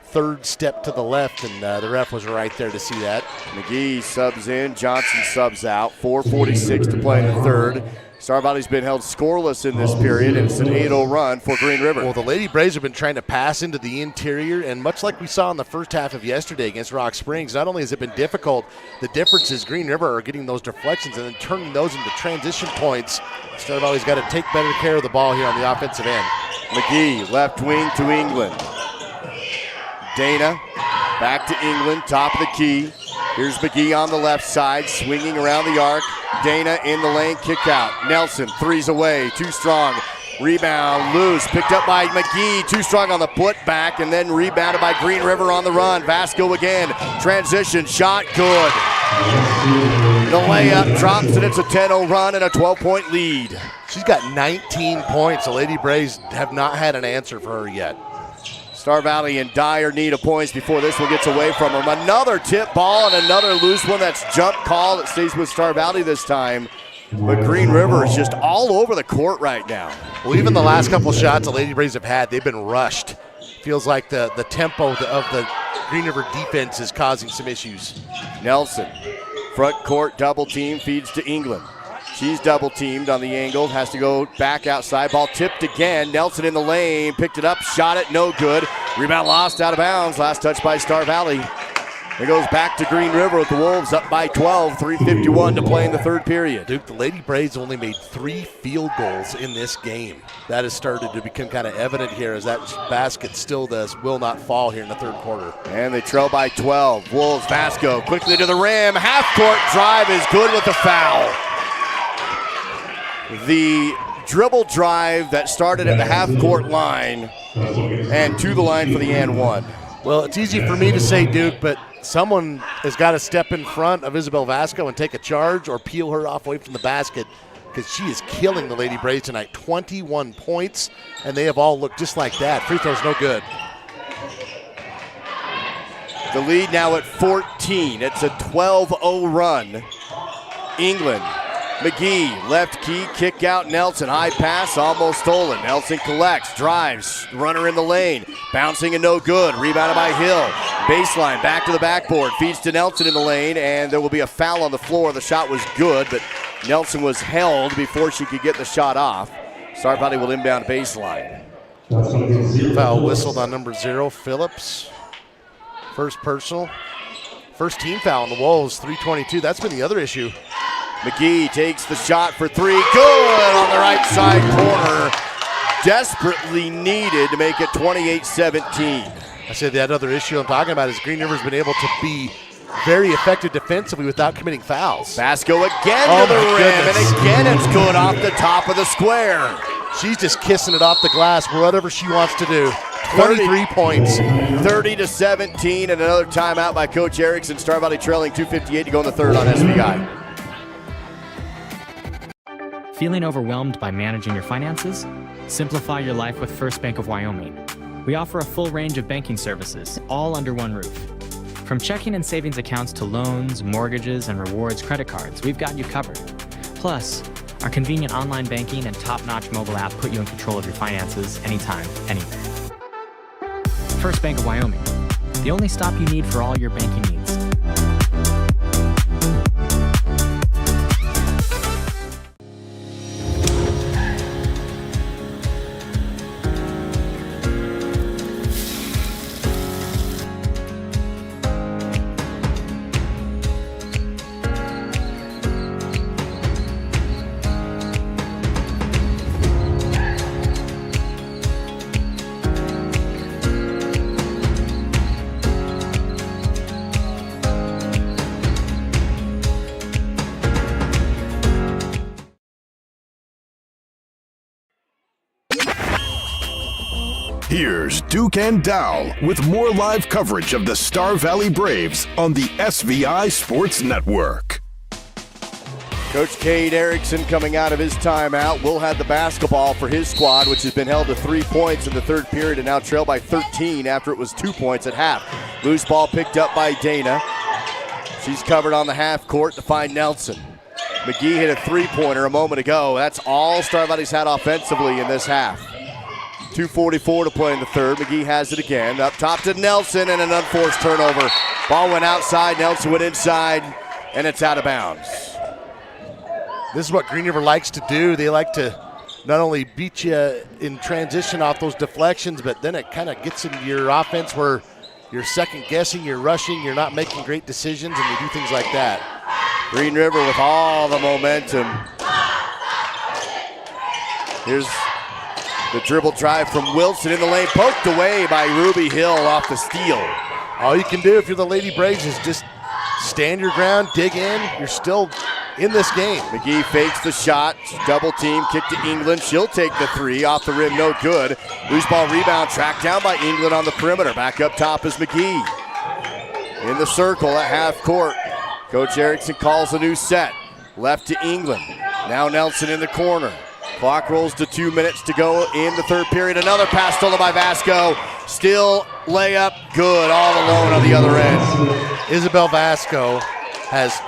third step to the left, and the ref was right there to see that. McGee subs in, Johnson subs out. 4:46 to play in the third. Star Valley's been held scoreless in this period, and it's an 8-0 run for Green River. Well, the Lady Braves have been trying to pass into the interior, and much like we saw in the first half of yesterday against Rock Springs, not only has it been difficult, the difference is Green River are getting those deflections and then turning those into transition points. Star Valley's got to take better care of the ball here on the offensive end. McGee, left wing to England. Dana, back to England, top of the key. Here's McGee on the left side, swinging around the arc. Dana in the lane, kick out. Nelson, threes away, too strong. Rebound, loose, picked up by McGee, too strong on the putback, and then rebounded by Green River on the run. Vasco again, transition, shot, good. The layup drops, and it's a 10-0 run and a 12-point lead. She's got 19 points. The Lady Braves have not had an answer for her yet. Star Valley in dire need of points before this one gets away from them. Another tip ball and another loose one. That's jump call. It stays with Star Valley this time. But Green River is just all over the court right now. Well, even the last couple shots the Lady Braves have had, they've been rushed. Feels like the tempo of the Green River defense is causing some issues. Nelson, front court double team, feeds to England. She's double teamed on the angle, has to go back outside. Ball tipped again. Nelson in the lane, picked it up, shot it, no good. Rebound lost out of bounds. Last touch by Star Valley. It goes back to Green River with the Wolves up by 12, 3:51 to play in the third period. Duke, the Lady Braves only made 3 field goals in this game. That has started to become kind of evident here as that basket still will not fall here in the third quarter. And they trail by 12. Wolves, Vasco quickly to the rim. Half-court drive is good with the foul. The dribble drive that started at the half-court line and to the line for the and one. Well, it's easy for me to say, Duke, but someone has got to step in front of Isabel Vasco and take a charge or peel her off away from the basket because she is killing the Lady Braves tonight. 21 points, and they have all looked just like that. Free throw's no good. The lead now at 14. It's a 12-0 run. England. McGee, left key, kick out Nelson. High pass, almost stolen. Nelson collects, drives, runner in the lane. Bouncing and no good. Rebounded by Hill. Baseline, back to the backboard. Feeds to Nelson in the lane, and there will be a foul on the floor. The shot was good, but Nelson was held before she could get the shot off. Star Valley will inbound baseline. Foul whistled on number 0, Phillips. First personal. First team foul on the Wolves, 3:22. That's been the other issue. McGee takes the shot for 3. Good on the right side corner. Desperately needed to make it 28-17. I said that other issue I'm talking about is Green River's been able to be very effective defensively without committing fouls. Vasco again to the rim, and again it's good off the top of the square. She's just kissing it off the glass, whatever she wants to do. 23 points. 30-17, and another timeout by Coach Erickson. Star Valley trailing 2:58 to go in the third on SVI. Feeling overwhelmed by managing your finances? Simplify your life with First Bank of Wyoming. We offer a full range of banking services, all under one roof. From checking and savings accounts to loans, mortgages, and rewards credit cards, we've got you covered. Plus, our convenient online banking and top-notch mobile app put you in control of your finances anytime, anywhere. First Bank of Wyoming, the only stop you need for all your banking needs. Here's Duke and Dow with more live coverage of the Star Valley Braves on the SVI Sports Network. Coach Cade Erickson coming out of his timeout will have the basketball for his squad, which has been held to 3 points in the third period and now trailed by 13 after it was 2 points at half. Loose ball picked up by Dana. She's covered on the half court to find Nelson. McGee hit a three-pointer a moment ago. That's all Star Valley's had offensively in this half. 2:44 to play in the third. McGee has it again. Up top to Nelson and an unforced turnover. Ball went outside. Nelson went inside, and it's out of bounds. This is what Green River likes to do. They like to not only beat you in transition off those deflections, but then it kind of gets into your offense where you're second guessing, you're rushing, you're not making great decisions, and you do things like that. Green River with all the momentum. Here's the dribble drive from Wilson in the lane, poked away by Ruby Hill off the steal. All you can do if you're the Lady Braves is just stand your ground, dig in. You're still in this game. McGee fakes the shot, double team, kick to England. She'll take the three, off the rim, no good. Loose ball rebound, tracked down by England on the perimeter. Back up top is McGee. In the circle at half court. Coach Erickson calls a new set. Left to England. Now Nelson in the corner. Clock rolls to 2 minutes to go in the third period. Another pass stolen by Vasco. Still layup, good, all alone on the other end. Isabel Vasco has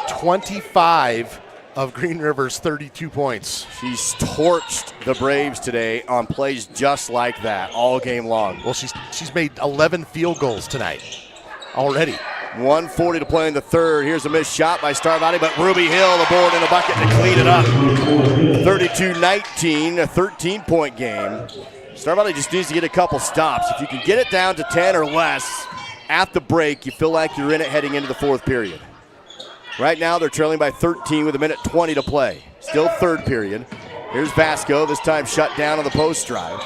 25 of Green River's 32 points. She's torched the Braves today on plays just like that all game long. Well, she's made 11 field goals tonight already. 1:40 to play in the third. Here's a missed shot by Star Valley, but Ruby Hill, the board in the bucket to clean it up. 32-19, a 13-point game. Star Valley just needs to get a couple stops. If you can get it down to 10 or less at the break, you feel like you're in it heading into the fourth period. Right now, they're trailing by 13 with 1:20 to play. Still third period. Here's Vasco, this time shut down on the post drive.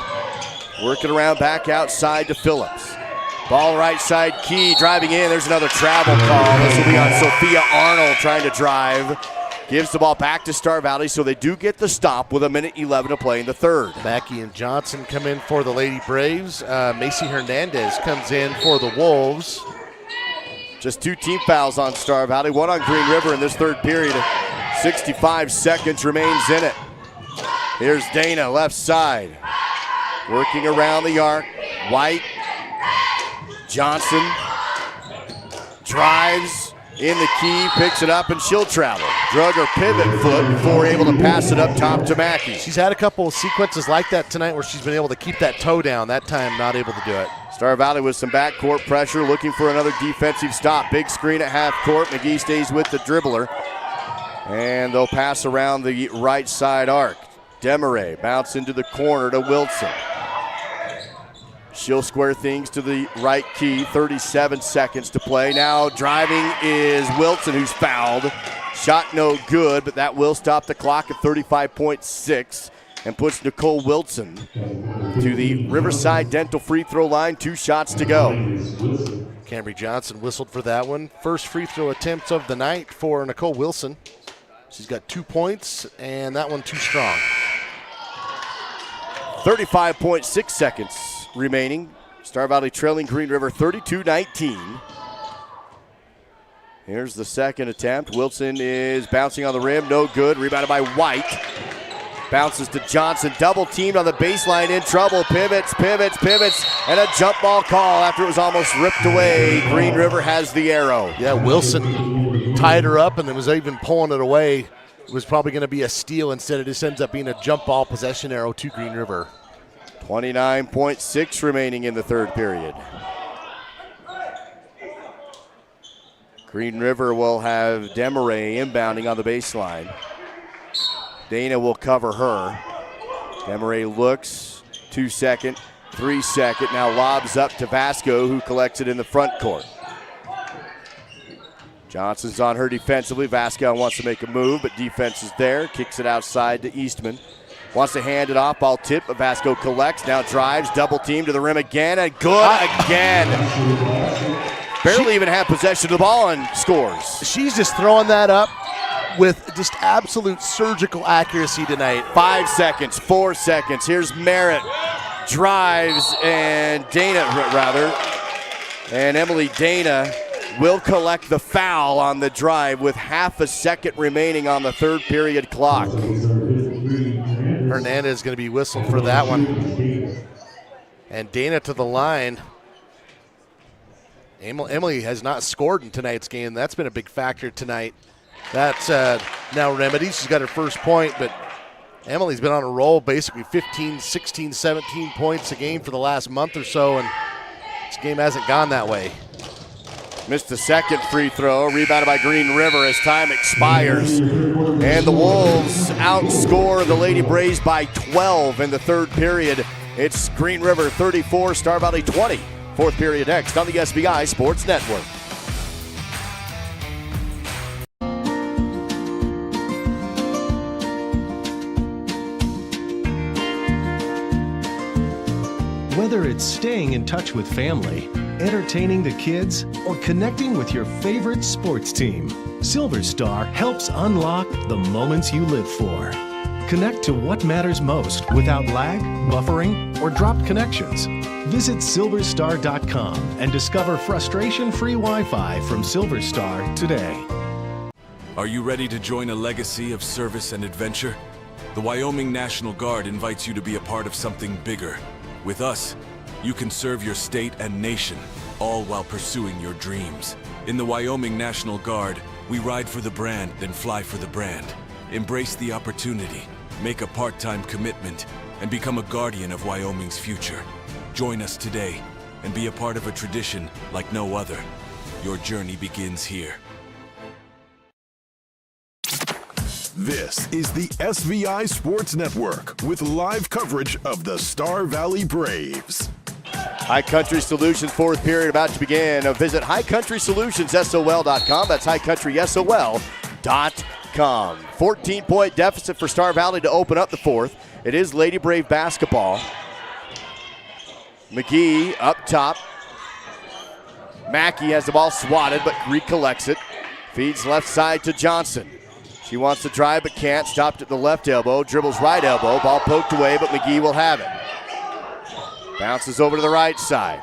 Working around back outside to Phillips. Ball right side, Key driving in. There's another travel call. This will be on Sophia Arnold trying to drive. Gives the ball back to Star Valley, so they do get the stop with 1:11 to play in the third. Mackey and Johnson come in for the Lady Braves. Macy Hernandez comes in for the Wolves. Just 2 team fouls on Star Valley, 1 on Green River in this third period. 65 seconds remains in it. Here's Dana, left side. Working around the arc. White. Johnson drives in the key, picks it up, and she'll travel. Drug her pivot foot before able to pass it up top to Mackey. She's had a couple of sequences like that tonight where she's been able to keep that toe down. That time, not able to do it. Star Valley with some backcourt pressure, looking for another defensive stop. Big screen at half court. McGee stays with the dribbler. And they'll pass around the right side arc. Demaray bounce into the corner to Wilson. She'll square things to the right key. 37 seconds to play. Now driving is Wilson, who's fouled. Shot no good, but that will stop the clock at 35.6 and puts Nicole Wilson to the Riverside Dental free throw line. 2 shots to go. Cambry Johnson whistled for that one. First free throw attempt of the night for Nicole Wilson. She's got 2 points, and that one too strong. 35.6 seconds remaining. Star Valley trailing Green River 32-19. Here's the second attempt. Wilson is bouncing on the rim. No good. Rebounded by White. Bounces to Johnson. Double teamed on the baseline. In trouble. Pivots. And a jump ball call after it was almost ripped away. Green River has the arrow. Yeah, Wilson tied her up and then was even pulling it away. It was probably going to be a steal. Instead, it just ends up being a jump ball possession arrow to Green River. 29.6 remaining in the third period. Green River will have Demaray inbounding on the baseline. Dana will cover her. Demaray looks, 2 second, 3 second, now lobs up to Vasco, who collects it in the front court. Johnson's on her defensively. Vasco wants to make a move, but defense is there. Kicks it outside to Eastman. Wants to hand it off, ball tip, but Vasco collects, now drives, double team to the rim again, and good again. Barely even have possession of the ball and scores. She's just throwing that up with just absolute surgical accuracy tonight. 5 seconds, 4 seconds. Here's Merritt. Drives, and Emily Dana will collect the foul on the drive with half a second remaining on the third period clock. Hernandez is going to be whistled for that one. And Dana to the line. Emily has not scored in tonight's game. That's been a big factor tonight. That's now remedied. She's got her first point, but Emily's been on a roll, basically 15, 16, 17 points a game for the last month or so, and this game hasn't gone that way. Missed the second free throw, rebounded by Green River as time expires. And the Wolves outscore the Lady Braves by 12 in the third period. It's Green River 34, Star Valley 20. Fourth period next on the SVI Sports Network. Whether it's staying in touch with family, entertaining the kids, or connecting with your favorite sports team, Silver Star helps unlock the moments you live for. Connect to what matters most without lag, buffering, or dropped connections. Visit silverstar.com and discover frustration-free Wi-Fi from Silver Star today. Are you ready to join a legacy of service and adventure? The Wyoming National Guard invites you to be a part of something bigger. With us, you can serve your state and nation, all while pursuing your dreams. In the Wyoming National Guard, we ride for the brand, then fly for the brand. Embrace the opportunity, make a part-time commitment, and become a guardian of Wyoming's future. Join us today and be a part of a tradition like no other. Your journey begins here. This is the SVI Sports Network with live coverage of the Star Valley Braves. High Country Solutions fourth period about to begin. Visit highcountrysolutionssol.com. That's highcountrysol.com. 14-point deficit for Star Valley to open up the fourth. It is Lady Brave basketball. McGee up top. Mackey has the ball swatted but recollects it. Feeds left side to Johnson. She wants to drive but can't. Stopped at the left elbow. Dribbles right elbow. Ball poked away, but McGee will have it. Bounces over to the right side.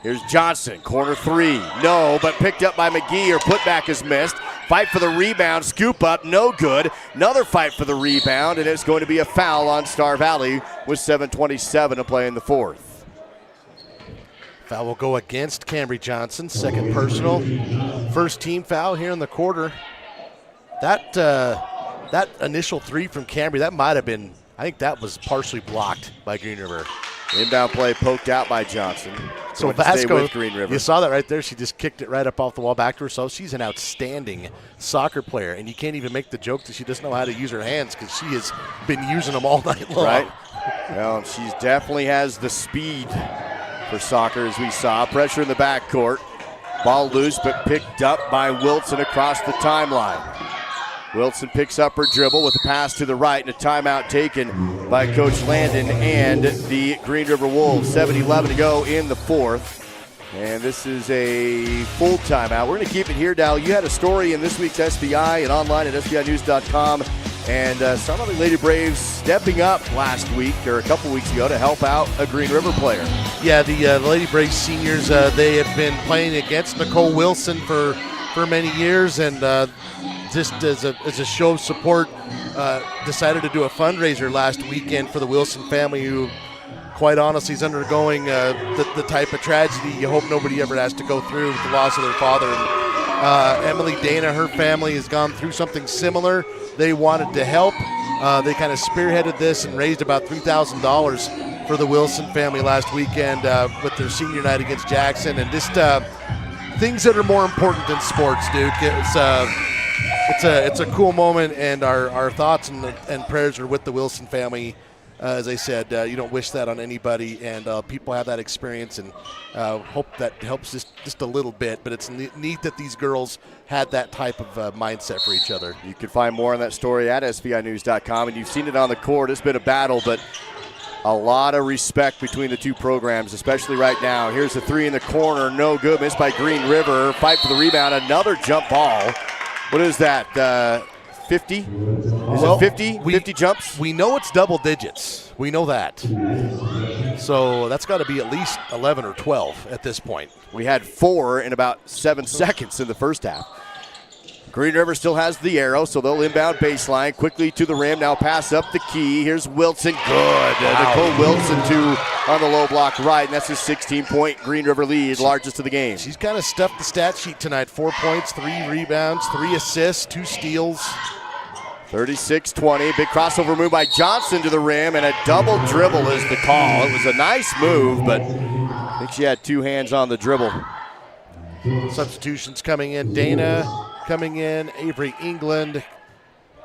Here's Johnson. Corner three. No, but picked up by McGee. Her putback is missed. Fight for the rebound. Scoop up. No good. Another fight for the rebound, and it's going to be a foul on Star Valley with 7:27 to play in the fourth. Foul will go against Cambry Johnson. Second personal. First team foul here in the quarter. That initial three from Cambry, that might have been, I think that was partially blocked by Green River. Inbound play poked out by Johnson. So Vasco, you saw that right there. She just kicked it right up off the wall back to herself. She's an outstanding soccer player, and you can't even make the joke that she doesn't know how to use her hands because she has been using them all night long. Right. Well, she definitely has the speed for soccer, as we saw. Pressure in the backcourt. Ball loose, but picked up by Wilson across the timeline. Wilson picks up her dribble with a pass to the right and a timeout taken by Coach Landon and the Green River Wolves. 7:11 to go in the fourth. And this is a full timeout. We're going to keep it here, Dal. You had a story in this week's SVI and online at SVInews.com And Star Valley Lady Braves stepping up last week, or a couple weeks ago, to help out a Green River player. Yeah, the Lady Braves seniors, they have been playing against Nicole Wilson for many years, and just as a show of support, decided to do a fundraiser last weekend for the Wilson family, who quite honestly is undergoing the type of tragedy you hope nobody ever has to go through with the loss of their father. And, Emily Dana, her family has gone through something similar. They wanted to help. They kind of spearheaded this and raised about $3,000 for the Wilson family last weekend with their senior night against Jackson. And just things that are more important than sports, Duke. It's a cool moment, and our thoughts and prayers are with the Wilson family. As I said, you don't wish that on anybody, and people have that experience, and hope that helps just a little bit. But it's neat that these girls had that type of mindset for each other. You can find more on that story at SVInews.com, and you've seen it on the court. It's been a battle, but a lot of respect between the two programs, especially right now. Here's a three in the corner, no good, missed by Green River. Fight for the rebound, another jump ball. What is that, 50? Is it 50? 50 jumps? We know it's double digits. We know that. So that's got to be at least 11 or 12 at this point. We had 4 in about 7 seconds in the first half. Green River still has the arrow, so they'll inbound baseline. Quickly to the rim, now pass up the key. Here's Wilson, good. Nicole Wilson on the low block right, and that's his 16-point Green River lead, largest of the game. She's kind of stuffed the stat sheet tonight. 4 points, 3 rebounds, 3 assists, 2 steals. 36-20, big crossover move by Johnson to the rim, and a double dribble is the call. It was a nice move, but I think she had 2 hands on the dribble. Substitutions coming in. Dana coming in, Avery England,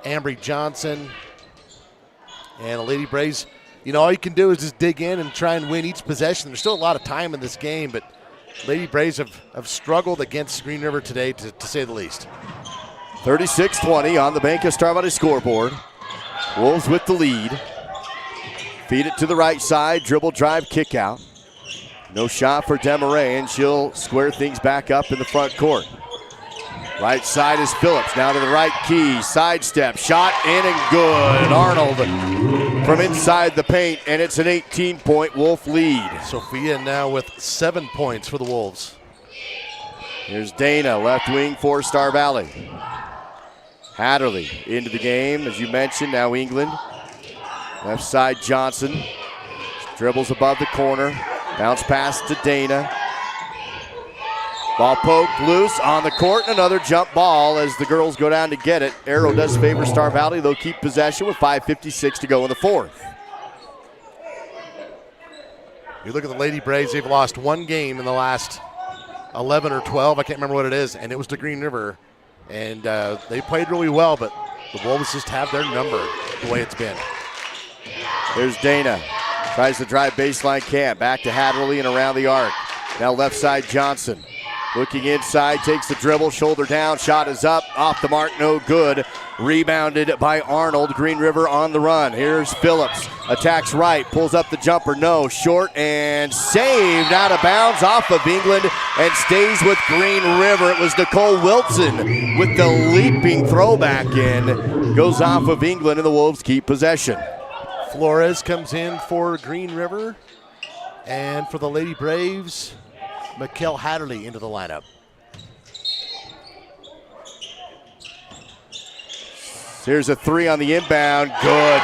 Ambry Johnson, and the Lady Braves. You know, all you can do is just dig in and try and win each possession. There's still a lot of time in this game, but Lady Braves have struggled against Green River today, to say the least. 36-20 on the Bank Star Valley scoreboard. Wolves with the lead. Feed it to the right side, dribble, drive, kick out. No shot for Demaray, and she'll square things back up in the front court. Right side is Phillips, now to the right key, sidestep, shot in and good. Arnold from inside the paint, and it's an 18-point Wolf lead. Sophia now with 7 points for the Wolves. Here's Dana, left wing for Star Valley. Hatterley into the game, as you mentioned, now England. Left side Johnson, dribbles above the corner, bounce pass to Dana. Ball poked loose on the court, and another jump ball as the girls go down to get it. Arrow does favor Star Valley. They'll keep possession with 5:56 to go in the fourth. You look at the Lady Braves, they've lost 1 game in the last 11 or 12. I can't remember what it is, and it was to Green River. And they played really well, but the Wolves just have their number the way it's been. There's Dana. Tries to drive baseline, can't. Back to Hatterley and around the arc. Now left side Johnson. Looking inside, takes the dribble, shoulder down, shot is up, off the mark, no good. Rebounded by Arnold. Green River on the run. Here's Phillips, attacks right, pulls up the jumper, no, short, and saved out of bounds off of England and stays with Green River. It was Nicole Wilson with the leaping throwback in. Goes off of England, and the Wolves keep possession. Flores comes in for Green River, and for the Lady Braves, Mikkel Hatterley into the lineup. Here's a 3 on the inbound, good.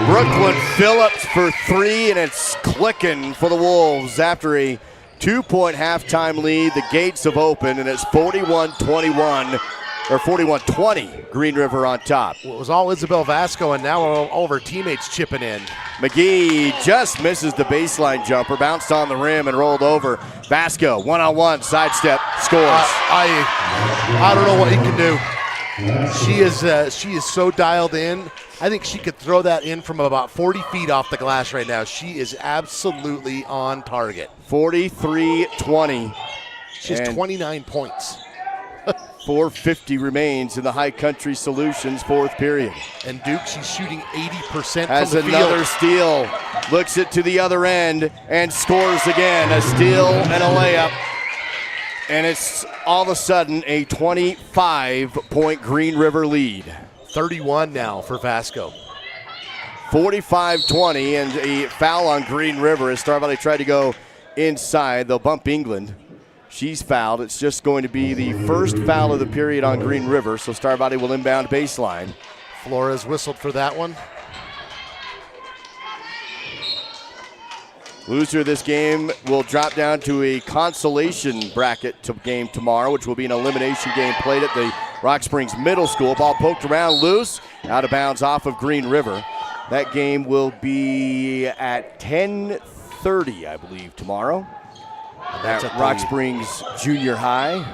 Brooklyn Phillips for 3, and it's clicking for the Wolves after a 2-point halftime lead. The gates have opened, and it's 41-21. Or 41-20, Green River on top. Well, it was all Isabel Vasco, and now all of her teammates chipping in. McGee just misses the baseline jumper, bounced on the rim and rolled over. Vasco, one-on-one, sidestep, scores. I don't know what he can do. She is so dialed in. I think she could throw that in from about 40 feet off the glass right now. She is absolutely on target. 43-20. She has 29 points. 4:50 remains in the High Country Solutions fourth period. And Duke, she's shooting 80% has from the another field. steal, looks it to the other end, and scores again. A steal and a layup. And it's all of a sudden a 25-point Green River lead. 31 now for Vasco. 45-20, and a foul on Green River as Star Valley tried to go inside. They'll bump England. She's fouled. It's just going to be the first foul of the period on Green River, so Star Valley will inbound baseline. Flores whistled for that one. Loser of this game will drop down to a consolation bracket game tomorrow, which will be an elimination game played at the Rock Springs Middle School. Ball poked around loose, out of bounds off of Green River. That game will be at 10:30, I believe, tomorrow. At Rock Springs Junior High.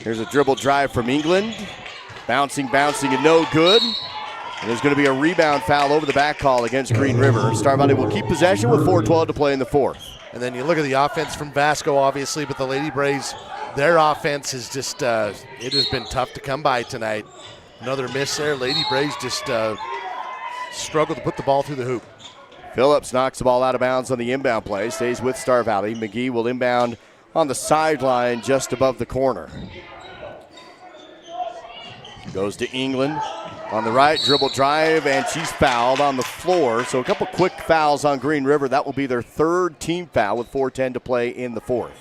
Here's a dribble drive from England. Bouncing, and no good. And there's going to be a rebound foul over the back call against Green River. Star Valley will keep possession with 4:12 to play in the fourth. And then you look at the offense from Vasco, obviously, but the Lady Braves, their offense is just, it has been tough to come by tonight. Another miss there. Lady Braves just struggled to put the ball through the hoop. Phillips knocks the ball out of bounds on the inbound play, stays with Star Valley. McGee will inbound on the sideline just above the corner. Goes to England on the right, dribble drive, and she's fouled on the floor. So a couple quick fouls on Green River. That will be their third team foul with 4:10 to play in the fourth.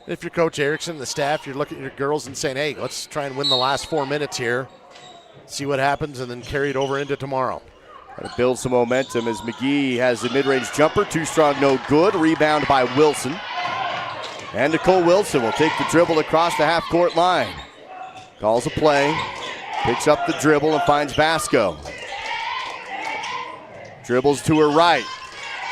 If you're Coach Erickson and the staff, you're looking at your girls and saying, hey, let's try and win the last 4 minutes here, see what happens, and then carry it over into tomorrow. Trying to build some momentum as McGee has the mid-range jumper. Too strong, no good. Rebound by Wilson. And Nicole Wilson will take the dribble across the half-court line. Calls a play, picks up the dribble and finds Vasco. Dribbles to her right.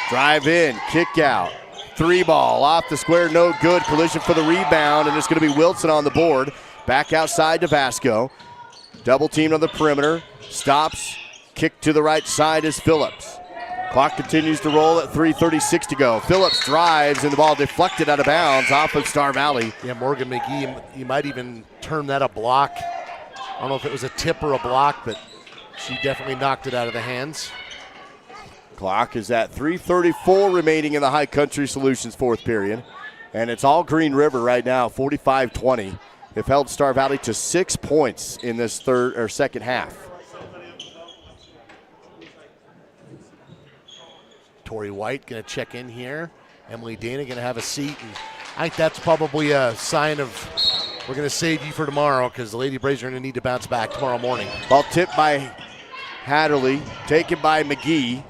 Drive in, kick out. Three ball off the square, no good. Collision for the rebound, and it's going to be Wilson on the board. Back outside to Vasco. Double teamed on the perimeter. Stops. Kick to the right side is Phillips. Clock continues to roll at 3:36 to go. Phillips drives, and the ball deflected out of bounds off of Star Valley. Yeah, Morgan McGee, you might even term that a block. I don't know if it was a tip or a block, but she definitely knocked it out of the hands. Clock is at 3:34 remaining in the High Country Solutions fourth period. And it's all Green River right now, 45-20. They've held Star Valley to 6 points in this second half. Tori White going to check in here. Emily Dana going to have a seat. And I think that's probably a sign of we're going to save you for tomorrow because the Lady Braves are going to need to bounce back tomorrow morning. Ball tipped by Hatterley, taken by McGee.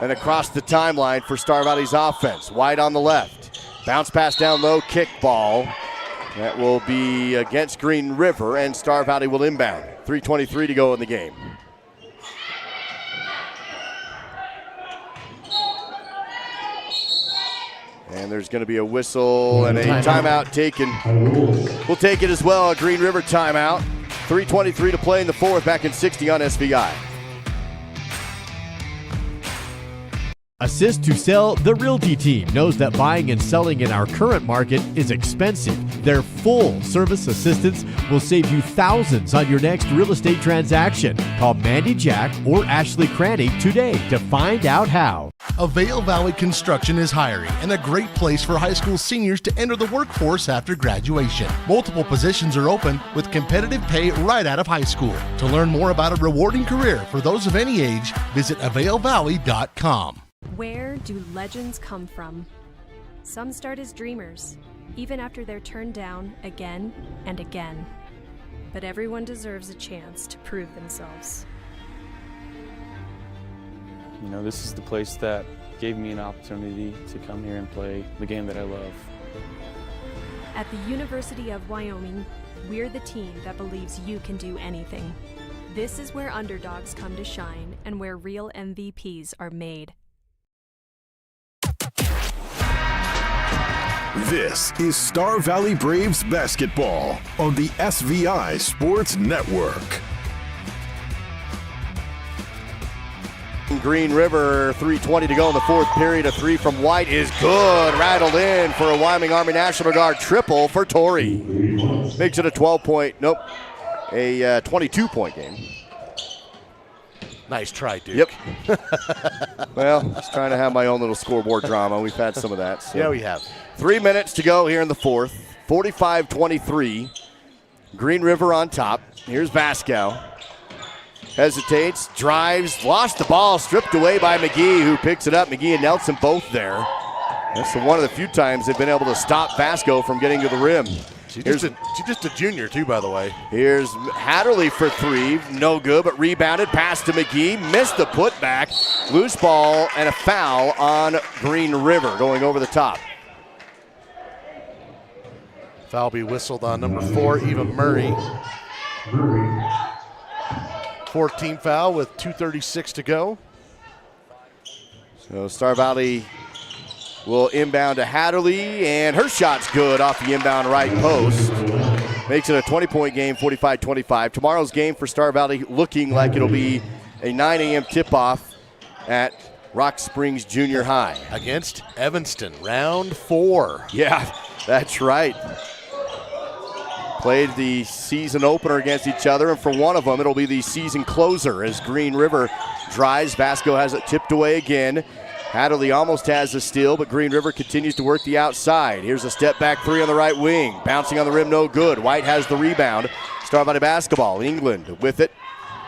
And across the timeline for Star Valley's offense. White on the left. Bounce pass down low, kick ball. That will be against Green River, and Star Valley will inbound. 3:23 to go in the game. And there's going to be a whistle and a timeout taken. We'll take it as well, a Green River timeout. 3:23 to play in the fourth, back in 60 on SVI. Assist to Sell, the Realty team knows that buying and selling in our current market is expensive. Their full service assistance will save you thousands on your next real estate transaction. Call Mandy Jack or Ashley Cranny today to find out how. Avail Valley Construction is hiring and a great place for high school seniors to enter the workforce after graduation. Multiple positions are open with competitive pay right out of high school. To learn more about a rewarding career for those of any age, visit availvalley.com. Where do legends come from? Some start as dreamers, even after they're turned down again and again. But everyone deserves a chance to prove themselves. You know, this is the place that gave me an opportunity to come here and play the game that I love. At the University of Wyoming, we're the team that believes you can do anything. This is where underdogs come to shine and where real MVPs are made. This is Star Valley Braves basketball on the SVI Sports Network. Green River, 3:20 to go in the fourth period. A three from White is good. Rattled in for a Wyoming Army National Guard triple for Torrey. Makes it a 22-point game. Nice try, Duke. Yep. Well, just trying to have my own little scoreboard drama. We've had some of that. So. Yeah, we have. 3 minutes to go here in the fourth. 45-23. Green River on top. Here's Vasco. Hesitates, drives, lost the ball, stripped away by McGee, who picks it up. McGee and Nelson both there. That's one of the few times they've been able to stop Vasco from getting to the rim. She's just a junior, too, by the way. Here's Hatterley for three. No good, but rebounded. Pass to McGee. Missed the putback. Loose ball and a foul on Green River going over the top. Foul be whistled on number 4, Eva Murray. 14 foul with 2:36 to go. So Star Valley will inbound to Hatterley, and her shot's good off the inbound right post. Makes it a 20-point game, 45-25. Tomorrow's game for Star Valley looking like it'll be a 9 a.m. tip-off at Rock Springs Junior High. Against Evanston, round 4. Yeah, that's right. Played the season opener against each other, and for one of them, it'll be the season closer as Green River drives. Vasco has it tipped away again. Hatterley almost has the steal, but Green River continues to work the outside. Here's a step back three on the right wing. Bouncing on the rim, no good. White has the rebound. Star Valley basketball. England with it.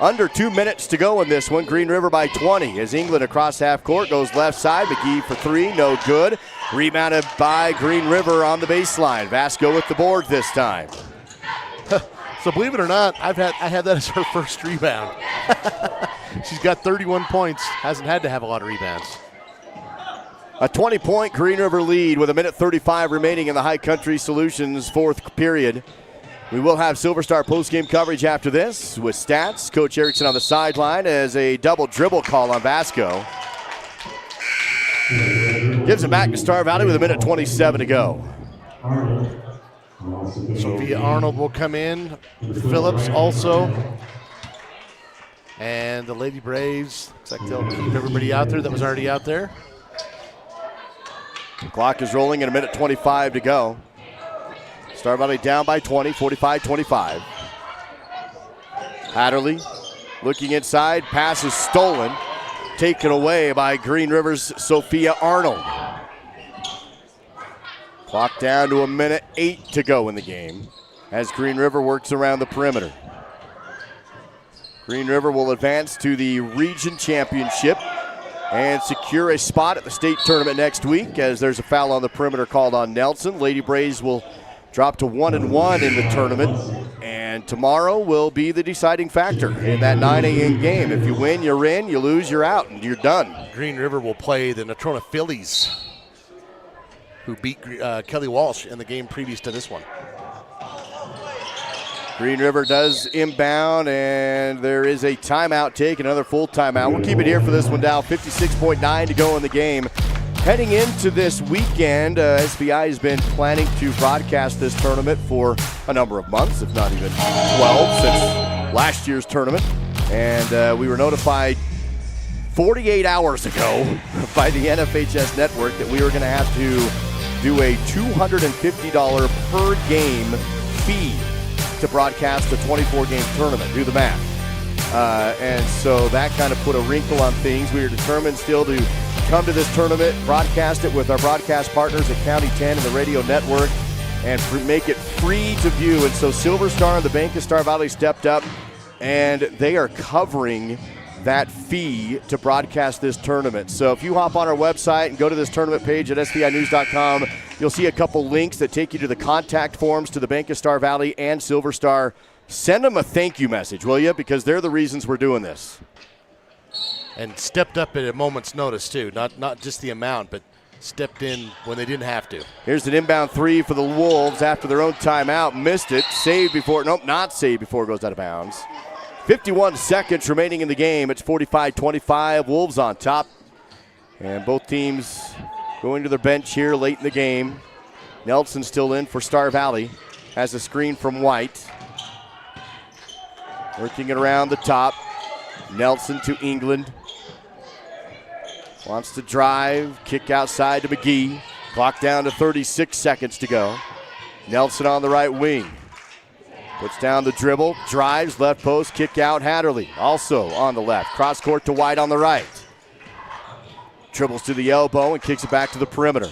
Under 2 minutes to go in this one. Green River by 20 as England across half court goes left side. McGee for three, no good. Rebounded by Green River on the baseline. Vasco with the board this time. So believe it or not, I had that as her first rebound. She's got 31 points. Hasn't had to have a lot of rebounds. A 20-point Green River lead with 1:35 remaining in the High Country Solutions fourth period. We will have Silver Star postgame coverage after this with stats. Coach Erickson on the sideline as a double dribble call on Vasco. Gives it back to Star Valley with 1:27 to go. Sophia Arnold will come in. Phillips also. And the Lady Braves, looks like they'll keep everybody out there that was already out there. The clock is rolling at 1:25 to go. Star Valley down by 20, 45-25. Hatterley looking inside, pass is stolen. Taken away by Green River's Sophia Arnold. Clock down to 1:08 to go in the game as Green River works around the perimeter. Green River will advance to the region championship and secure a spot at the state tournament next week as there's a foul on the perimeter called on Nelson. Lady Braves will drop to 1-1 in the tournament, and tomorrow will be the deciding factor in that 9 a.m. game. If you win, you're in. You lose, you're out, and you're done. Green River will play the Natrona Phillies, who beat Kelly Walsh in the game previous to this one. Green River does inbound, and there is a timeout taken, another full timeout. We'll keep it here for this one, Dow. 56.9 to go in the game. Heading into this weekend, SVI has been planning to broadcast this tournament for a number of months, if not even 12, since last year's tournament. And we were notified 48 hours ago by the NFHS network that we were going to have to do a $250 per game fee to broadcast a 24-game tournament. Do the math. And so that kind of put a wrinkle on things. We are determined still to come to this tournament, broadcast it with our broadcast partners at County 10 and the radio network, and make it free to view. And so Silver Star and the Bank of Star Valley stepped up, and they are covering that fee to broadcast this tournament. So if you hop on our website and go to this tournament page at SVInews.com, you'll see a couple links that take you to the contact forms to the Bank of Star Valley and Silver Star. Send them a thank you message, will you? Because they're the reasons we're doing this. And stepped up at a moment's notice, too. Not just the amount, but stepped in when they didn't have to. Here's an inbound three for the Wolves after their own timeout. Missed it. Saved before. Nope, not saved before it goes out of bounds. 51 seconds remaining in the game. It's 45-25. Wolves on top. And both teams going to their bench here late in the game. Nelson still in for Star Valley. Has a screen from White. Working it around the top. Nelson to England. Wants to drive. Kick outside to McGee. Clock down to 36 seconds to go. Nelson on the right wing. Puts down the dribble. Drives. Left post. Kick out Hatterley. Also on the left. Cross court to White on the right. Dribbles to the elbow and kicks it back to the perimeter.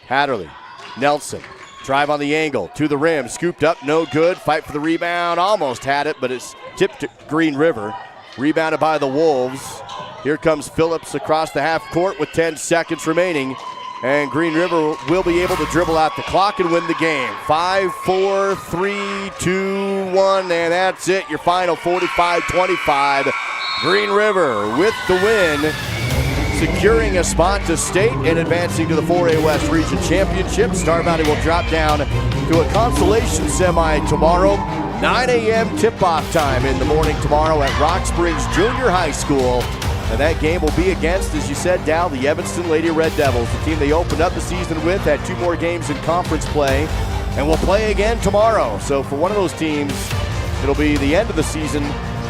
Hatterley. Nelson. Drive on the angle, to the rim, scooped up, no good. Fight for the rebound, almost had it, but it's tipped to Green River. Rebounded by the Wolves. Here comes Phillips across the half court with 10 seconds remaining. And Green River will be able to dribble out the clock and win the game. 5, 4, 3, 2, 1, and that's it. Your final 45-25. Green River with the win, securing a spot to state and advancing to the 4A West Region Championship. Star Valley will drop down to a consolation semi tomorrow. 9 a.m. tip-off time in the morning tomorrow at Rock Springs Junior High School. And that game will be against, as you said, Dal, the Evanston Lady Red Devils, the team they opened up the season with, had 2 more games in conference play, and will play again tomorrow. So for one of those teams, it'll be the end of the season.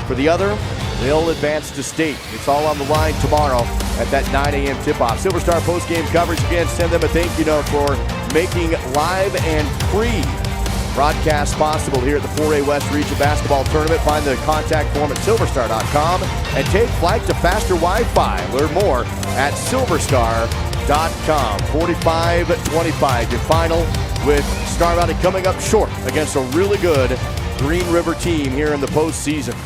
For the other, they'll advance to state. It's all on the line tomorrow at that 9 a.m. tip-off. Silver Star post-game coverage. Again, send them a thank you note for making live and free broadcast possible here at the 4A West Region Basketball Tournament. Find the contact form at silverstar.com and take flight to faster Wi-Fi. Learn more at silverstar.com. 45-25, your final, with Star Valley coming up short against a really good Green River team here in the postseason.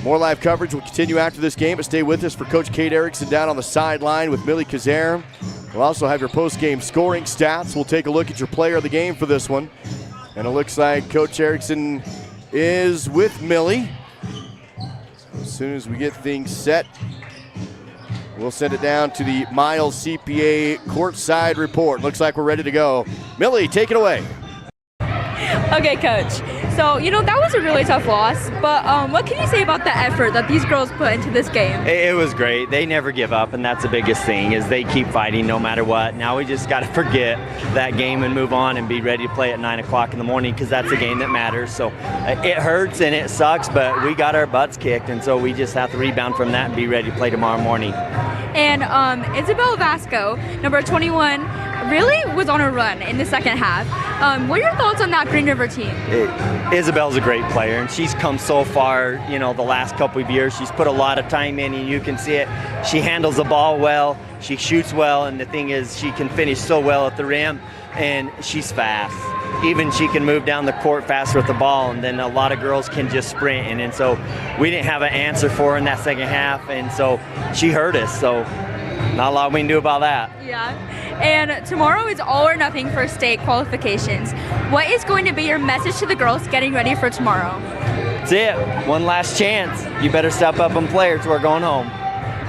More live coverage will continue after this game, but stay with us for Coach Kate Erickson down on the sideline with Millie Kazare. We'll also have your post-game scoring stats. We'll take a look at your player of the game for this one. And it looks like Coach Erickson is with Millie. As soon as we get things set, we'll send it down to the Miles CPA courtside report. Looks like we're ready to go. Millie, take it away. Okay, Coach. So, that was a really tough loss, but what can you say about the effort that these girls put into this game? It was great. They never give up, and that's the biggest thing, is they keep fighting no matter what. Now we just got to forget that game and move on and be ready to play at 9 o'clock in the morning, because that's a game that matters. So it hurts and it sucks, but we got our butts kicked, and so we just have to rebound from that and be ready to play tomorrow morning. And Isabel Vasco, number 21, really was on a run in the second half. What are your thoughts on that Green River team? Isabel's a great player, and she's come so far, the last couple of years. She's put a lot of time in, and you can see it. She handles the ball well, she shoots well, and the thing is, she can finish so well at the rim, and she's fast. Even she can move down the court faster with the ball, and then a lot of girls can just sprint. And so we didn't have an answer for her in that second half, and so she hurt us. So not a lot we can do about that. Yeah. And tomorrow is all or nothing for state qualifications. What is going to be your message to the girls getting ready for tomorrow? That's it. One last chance. You better step up and play, or we're going home.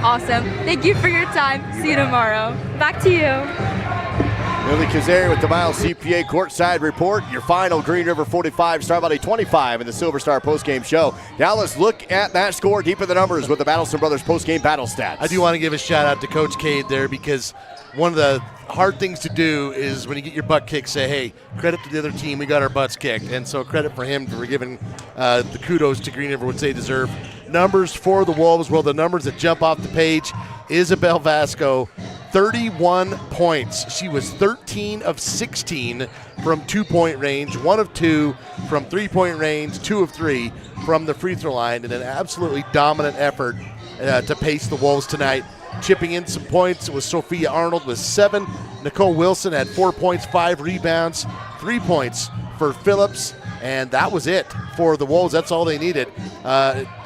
Awesome. Thank you for your time. See you tomorrow. Back to you. Millie Kazare with the Miles CPA courtside report. Your final, Green River 45, Star Valley 25 in the Silver Star postgame show. Now let's look at that score deep in the numbers with the Battleson Brothers postgame battle stats. I do want to give a shout out to Coach Cade there, because one of the hard things to do is when you get your butt kicked, say, hey, credit to the other team, we got our butts kicked. And so credit for him for giving the kudos to Green River, which they deserve. Numbers for the Wolves, well, the numbers that jump off the page, Isabel Vasco, 31 points. She was 13 of 16 from 2-point range, 1 of 2 from 3-point range, 2 of 3 from the free throw line, and an absolutely dominant effort to pace the Wolves tonight. Chipping in some points was Sophia Arnold with 7. Nicole Wilson had 4 points, 5 rebounds, 3 points for Phillips, and that was it for the Wolves. That's all they needed.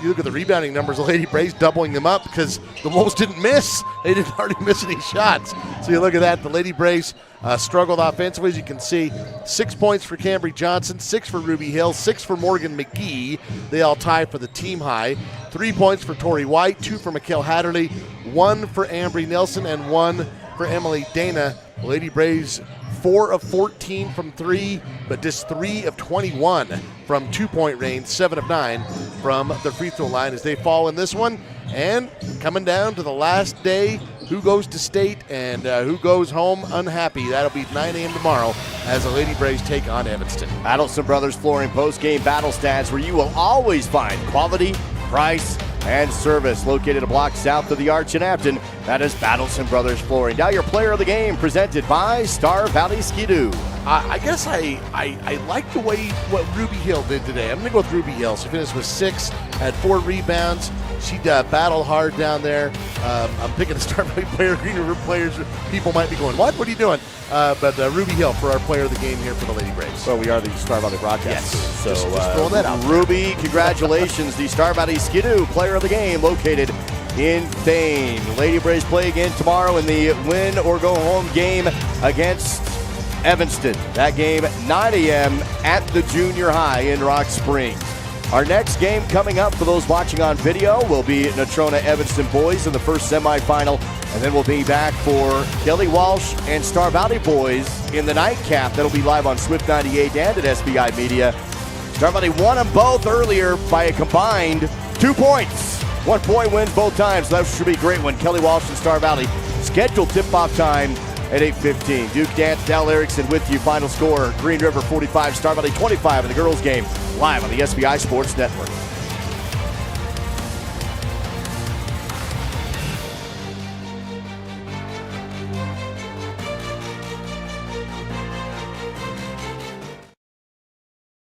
You look at the rebounding numbers, the Lady Braves doubling them up because the Wolves didn't miss. They didn't hardly miss any shots. So you look at that, the Lady Braves struggled offensively, as you can see. 6 points for Cambry Johnson, 6 for Ruby Hill, 6 for Morgan McGee. They all tie for the team high. 3 points for Tori White, 2 for Mikkel Hatterley, 1 for Ambry Nelson, and 1 for Emily Dana. The Lady Braves 4 of 14 from 3, but just 3 of 21 from 2-point range, 7 of 9 from the free throw line as they fall in this one. And coming down to the last day, who goes to state and who goes home unhappy. That'll be 9 a.m. tomorrow as the Lady Braves take on Evanston. Battleson Brothers Flooring post-game battle stats, where you will always find quality, price, and service. Located a block south of the Arch in Afton, that is Battleson Brothers Flooring. Now your player of the game, presented by Star Valley Ski-Doo. I guess I like the way what Ruby Hill did today. I'm going to go with Ruby Hill. She finished with 6, had 4 rebounds. She battled hard down there. I'm picking a Star Valley player, Green River players. People might be going, what are you doing? But Ruby Hill for our player of the game here for the Lady Braves. Well, we are the Star Valley broadcast. Yes. So just throwing that out. Ruby, congratulations. The Star Valley Skidoo player of the game located in Thane. Lady Braves play again tomorrow in the win or go home game against Evanston. That game 9 a.m. at the junior high in Rock Springs. Our next game coming up for those watching on video will be Natrona Evanston boys in the first semifinal, and then we'll be back for Kelly Walsh and Star Valley boys in the nightcap. That'll be live on Swift 98 and at SVI Media. Star Valley won them both earlier by a combined 2 points. 1 point wins both times, so that should be a great one. Kelly Walsh and Star Valley. Scheduled tip-off time at 8:15. Duke Dance, Dal Erickson with you. Final score, Green River 45, Star Valley 25 in the girls game. Live on the SVI Sports Network.